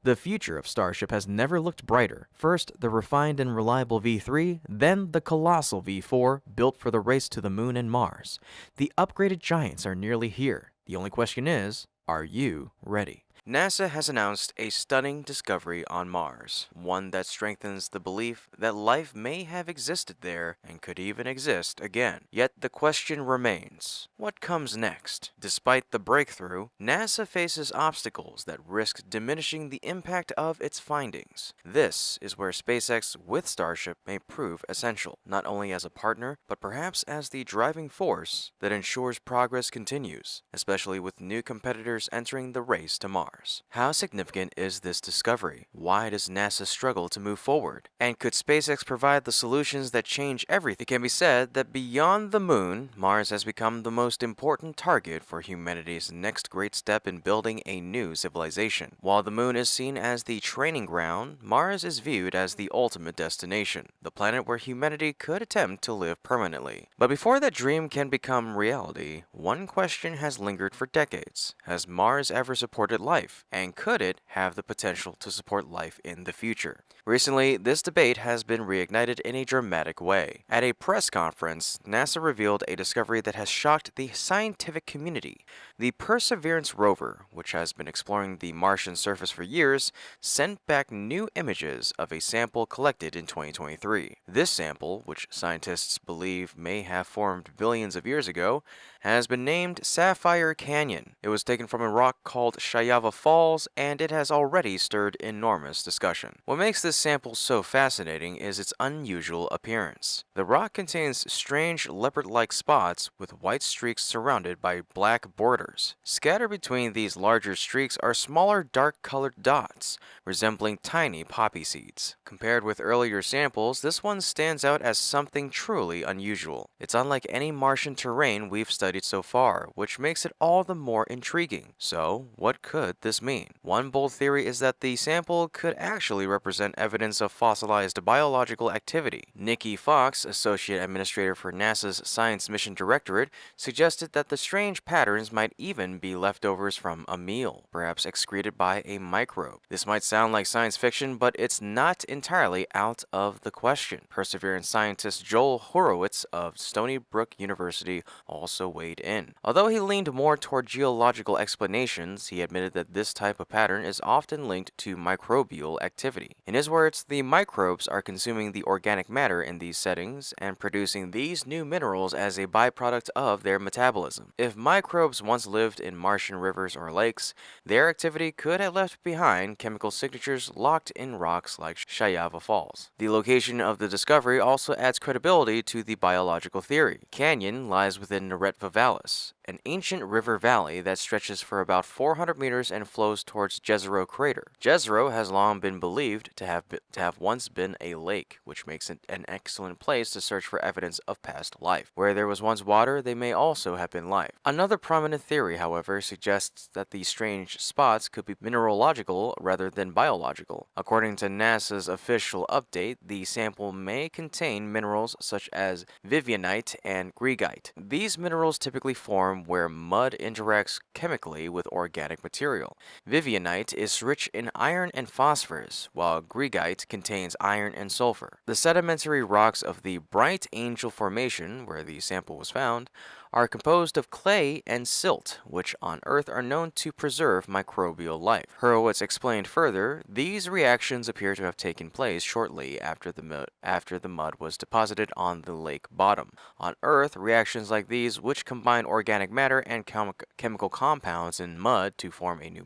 [SPEAKER 1] The future of Starship has never looked brighter. First, the refined and reliable V3, then the colossal V4, built for the race to the Moon and Mars. The upgraded giants are nearly here. The only question is, are you ready? NASA has announced a stunning discovery on Mars, one that strengthens the belief that life may have existed there and could even exist again. Yet the question remains, what comes next? Despite the breakthrough, NASA faces obstacles that risk diminishing the impact of its findings. This is where SpaceX with Starship may prove essential, not only as a partner, but perhaps as the driving force that ensures progress continues, especially with new competitors entering the race to Mars. How significant is this discovery? Why does NASA struggle to move forward? And could SpaceX provide the solutions that change everything? It can be said that beyond the moon, Mars has become the most important target for humanity's next great step in building a new civilization. While the moon is seen as the training ground, Mars is viewed as the ultimate destination, the planet where humanity could attempt to live permanently. But before that dream can become reality, one question has lingered for decades. Has Mars ever supported life? And could it have the potential to support life in the future? Recently, this debate has been reignited in a dramatic way. At a press conference, NASA revealed a discovery that has shocked the scientific community. The Perseverance rover, which has been exploring the Martian surface for years, sent back new images of a sample collected in 2023. This sample, which scientists believe may have formed billions of years ago, has been named Sapphire Canyon. It was taken from a rock called Shayava Falls, and it has already stirred enormous discussion. What makes this sample so fascinating is its unusual appearance. The rock contains strange leopard-like spots with white streaks surrounded by black borders. Scattered between these larger streaks are smaller dark-colored dots, resembling tiny poppy seeds. Compared with earlier samples, this one stands out as something truly unusual. It's unlike any Martian terrain we've studied so far, which makes it all the more intriguing. So, what could this mean? One bold theory is that the sample could actually represent evidence of fossilized biological activity. Nikki Fox, Associate Administrator for NASA's Science Mission Directorate, suggested that the strange patterns might even be leftovers from a meal, perhaps excreted by a microbe. This might sound like science fiction, but it's not entirely out of the question. Perseverance scientist Joel Horowitz of Stony Brook University also weighed in. Although he leaned more toward geological explanations, he admitted that this type of pattern is often linked to microbial activity. In his words, the microbes are consuming the organic matter in these settings and producing these new minerals as a byproduct of their metabolism. If microbes once lived in Martian rivers or lakes, their activity could have left behind chemical signatures locked in rocks like Shayava Falls. The location of the discovery also adds credibility to the biological theory. Canyon lies within Neretva Vallis, an ancient river valley that stretches for about 400 meters and flows towards Jezero Crater. Jezero has long been believed to have once been a lake, which makes it an excellent place to search for evidence of past life. Where there was once water, they may also have been life. Another prominent theory, however, suggests that these strange spots could be mineralogical rather than biological. According to NASA's official update, the sample may contain minerals such as vivianite and greigite. These minerals typically form where mud interacts chemically with organic material. Vivianite is rich in iron and phosphorus, while greigite contains iron and sulfur. The sedimentary rocks of the Bright Angel Formation, where the sample was found, are composed of clay and silt, which on Earth are known to preserve microbial life. Horowitz explained further, these reactions appear to have taken place shortly after the mud was deposited on the lake bottom. On Earth, reactions like these, which combine organic matter and chemical compounds in mud to form new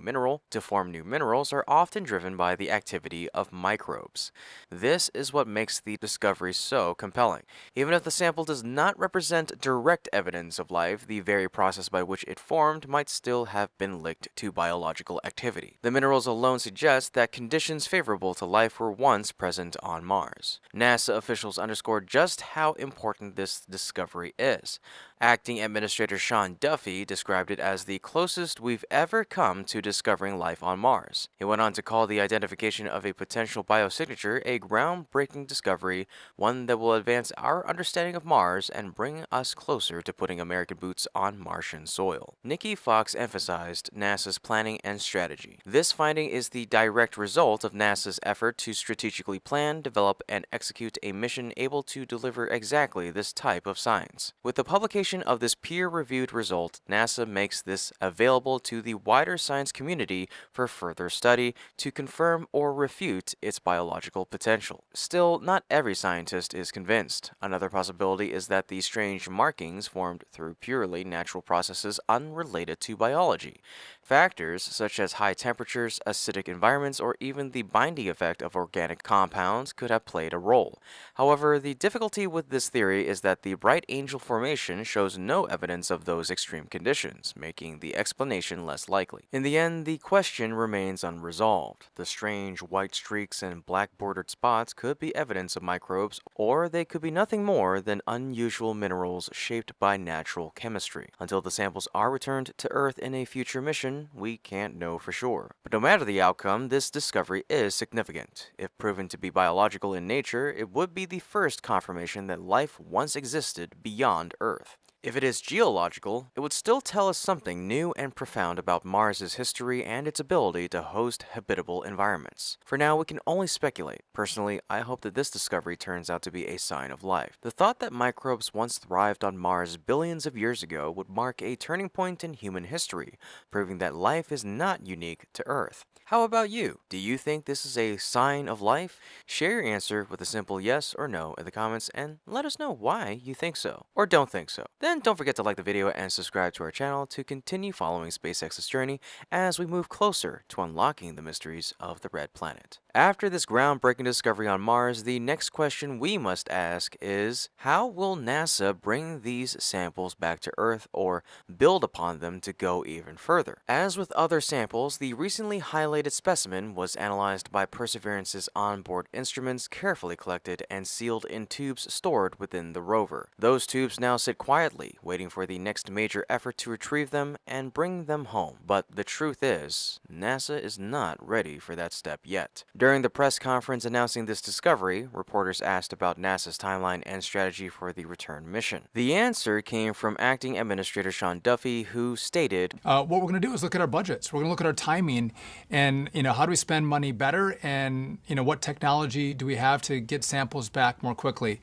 [SPEAKER 1] minerals, are often driven by the activity of microbes. This is what makes the discovery so compelling. Even if the sample does not represent direct evidence of life, the very process by which it formed might still have been linked to biological activity. The minerals alone suggest that conditions favorable to life were once present on Mars. NASA officials underscored just how important this discovery is. Acting Administrator Sean Duffy described it as the closest we've ever come to discovering life on Mars. He went on to call the identification of a potential biosignature a groundbreaking discovery, one that will advance our understanding of Mars and bring us closer to putting American boots on Martian soil. Nikki Fox emphasized NASA's planning and strategy. This finding is the direct result of NASA's effort to strategically plan, develop, and execute a mission able to deliver exactly this type of science. With the publication publication of this peer-reviewed result, NASA makes this available to the wider science community for further study to confirm or refute its biological potential. Still, not every scientist is convinced. Another possibility is that the strange markings formed through purely natural processes unrelated to biology. Factors such as high temperatures, acidic environments, or even the binding effect of organic compounds could have played a role. However, the difficulty with this theory is that the bright angel formation shows no evidence of those extreme conditions, making the explanation less likely. In the end, the question remains unresolved. The strange white streaks and black bordered spots could be evidence of microbes, or they could be nothing more than unusual minerals shaped by natural chemistry. Until the samples are returned to Earth in a future mission, we can't know for sure. But no matter the outcome, this discovery is significant. If proven to be biological in nature, it would be the first confirmation that life once existed beyond Earth. If it is geological, it would still tell us something new and profound about Mars's history and its ability to host habitable environments. For now, we can only speculate. Personally, I hope that this discovery turns out to be a sign of life. The thought that microbes once thrived on Mars billions of years ago would mark a turning point in human history, proving that life is not unique to Earth. How about you? Do you think this is a sign of life? Share your answer with a simple yes or no in the comments and let us know why you think so or don't think so. Then don't forget to like the video and subscribe to our channel to continue following SpaceX's journey as we move closer to unlocking the mysteries of the Red Planet. After this groundbreaking discovery on Mars, the next question we must ask is, how will NASA bring these samples back to Earth or build upon them to go even further? As with other samples, the recently highlighted specimen was analyzed by Perseverance's onboard instruments, carefully collected and sealed in tubes stored within the rover. Those tubes now sit quietly, waiting for the next major effort to retrieve them and bring them home. But the truth is, NASA is not ready for that step yet. During the press conference announcing this discovery, reporters asked about NASA's timeline and strategy for the return mission. The answer came from Acting Administrator Sean Duffy, who stated,
[SPEAKER 3] what we're going to do is look at our budgets. We're going to look at our timing and, how do we spend money better and, what technology do we have to get samples back more quickly.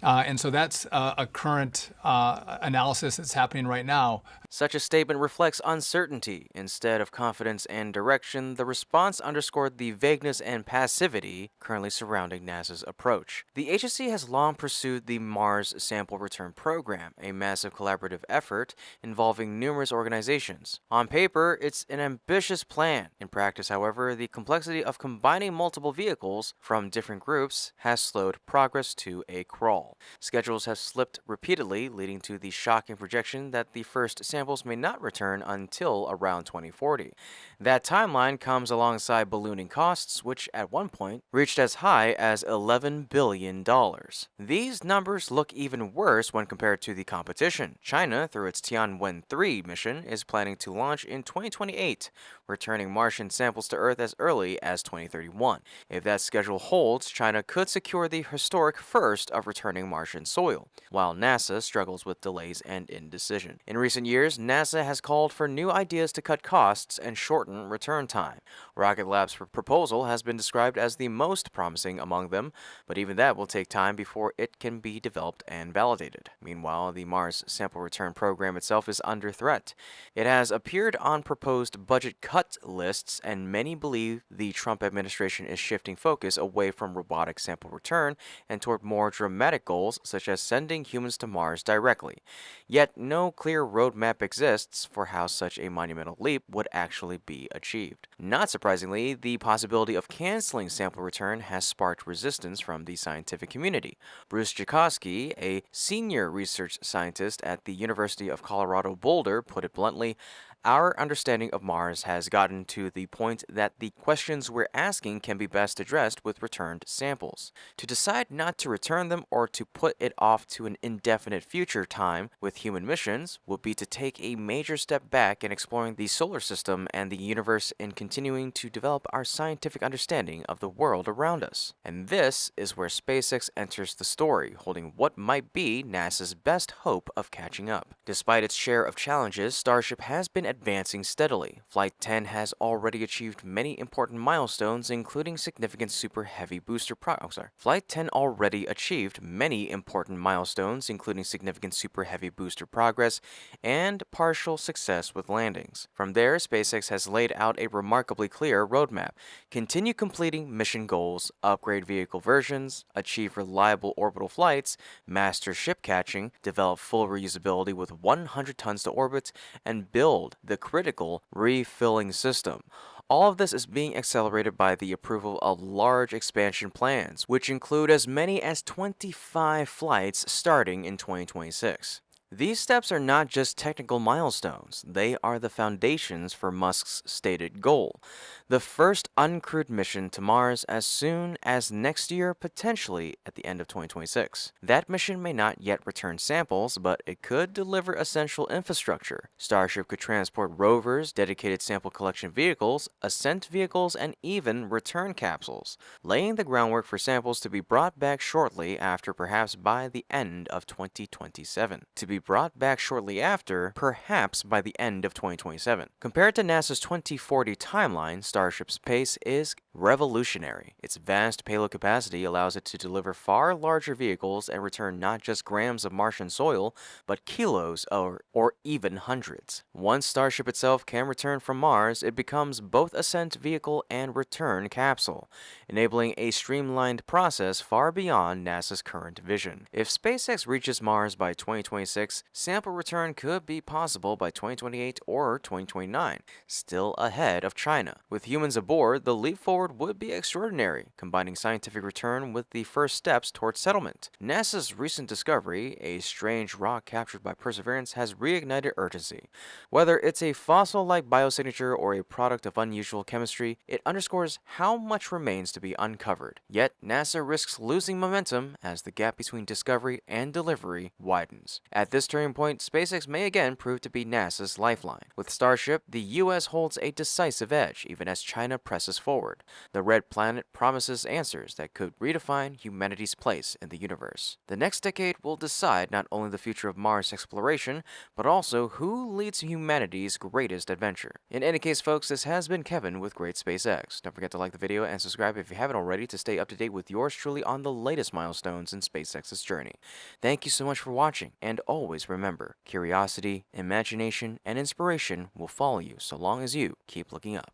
[SPEAKER 3] And so that's a current analysis that's happening right now.
[SPEAKER 1] Such a statement reflects uncertainty. Instead of confidence and direction, the response underscored the vagueness and passivity currently surrounding NASA's approach. The agency has long pursued the Mars Sample Return Program, a massive collaborative effort involving numerous organizations. On paper, it's an ambitious plan. In practice, however, the complexity of combining multiple vehicles from different groups has slowed progress to a crawl. Schedules have slipped repeatedly, leading to the shocking projection that the first samples may not return until around 2040. That timeline comes alongside ballooning costs, which at one point reached as high as $11 billion. These numbers look even worse when compared to the competition. China, through its Tianwen-3 mission, is planning to launch in 2028, returning Martian samples to Earth as early as 2031. If that schedule holds, China could secure the historic first of returning Martian soil, while NASA struggles with delays and indecision. In recent years, NASA has called for new ideas to cut costs and shorten return time. Rocket Lab's proposal has been described as the most promising among them, but even that will take time before it can be developed and validated. Meanwhile, the Mars Sample Return Program itself is under threat. It has appeared on proposed budget cut lists, and many believe the Trump administration is shifting focus away from robotic sample return and toward more dramatic goals such as sending humans to Mars directly. Yet no clear roadmap exists for how such a monumental leap would actually be achieved. Not surprisingly, the possibility of canceling sample return has sparked resistance from the scientific community. Bruce Jakosky, a senior research scientist at the University of Colorado Boulder, put it bluntly, "Our understanding of Mars has gotten to the point that the questions we're asking can be best addressed with returned samples. To decide not to return them or to put it off to an indefinite future time with human missions would be to take a major step back in exploring the solar system and the universe and continuing to develop our scientific understanding of the world around us." And this is where SpaceX enters the story, holding what might be NASA's best hope of catching up. Despite its share of challenges, Starship has been advancing steadily. Flight 10 has already achieved many important milestones, including significant Super Heavy booster Flight 10 already achieved many important milestones, including significant Super Heavy booster progress and partial success with landings. From there, SpaceX has laid out a remarkably clear roadmap. Continue completing mission goals, upgrade vehicle versions, achieve reliable orbital flights, master ship catching, develop full reusability with 100 tons to orbit, and build the critical refilling system. All of this is being accelerated by the approval of large expansion plans, which include as many as 25 flights starting in 2026. These steps are not just technical milestones, they are the foundations for Musk's stated goal: the first uncrewed mission to Mars as soon as next year, potentially at the end of 2026. That mission may not yet return samples, but it could deliver essential infrastructure. Starship could transport rovers, dedicated sample collection vehicles, ascent vehicles, and even return capsules, laying the groundwork for samples to be brought back shortly after, perhaps by the end of 2027. To be brought back shortly after, perhaps by the end of 2027. Compared to NASA's 2040 timeline, Starship's pace is revolutionary. Its vast payload capacity allows it to deliver far larger vehicles and return not just grams of Martian soil, but kilos or even hundreds. Once Starship itself can return from Mars, it becomes both ascent vehicle and return capsule, enabling a streamlined process far beyond NASA's current vision. If SpaceX reaches Mars by 2026, sample return could be possible by 2028 or 2029, still ahead of China. With humans aboard, the leap forward would be extraordinary, combining scientific return with the first steps towards settlement. NASA's recent discovery, a strange rock captured by Perseverance, has reignited urgency. Whether it's a fossil-like biosignature or a product of unusual chemistry, it underscores how much remains to be uncovered. Yet, NASA risks losing momentum as the gap between discovery and delivery widens. At this turning point, SpaceX may again prove to be NASA's lifeline. With Starship, the U.S. holds a decisive edge, even as China presses forward. The Red Planet promises answers that could redefine humanity's place in the universe. The next decade will decide not only the future of Mars exploration, but also who leads humanity's greatest adventure. In any case, folks, this has been Kevin with Great SpaceX. Don't forget to like the video and subscribe if you haven't already to stay up to date with yours truly on the latest milestones in SpaceX's journey. Thank you so much for watching, and always remember, curiosity, imagination, and inspiration will follow you so long as you keep looking up.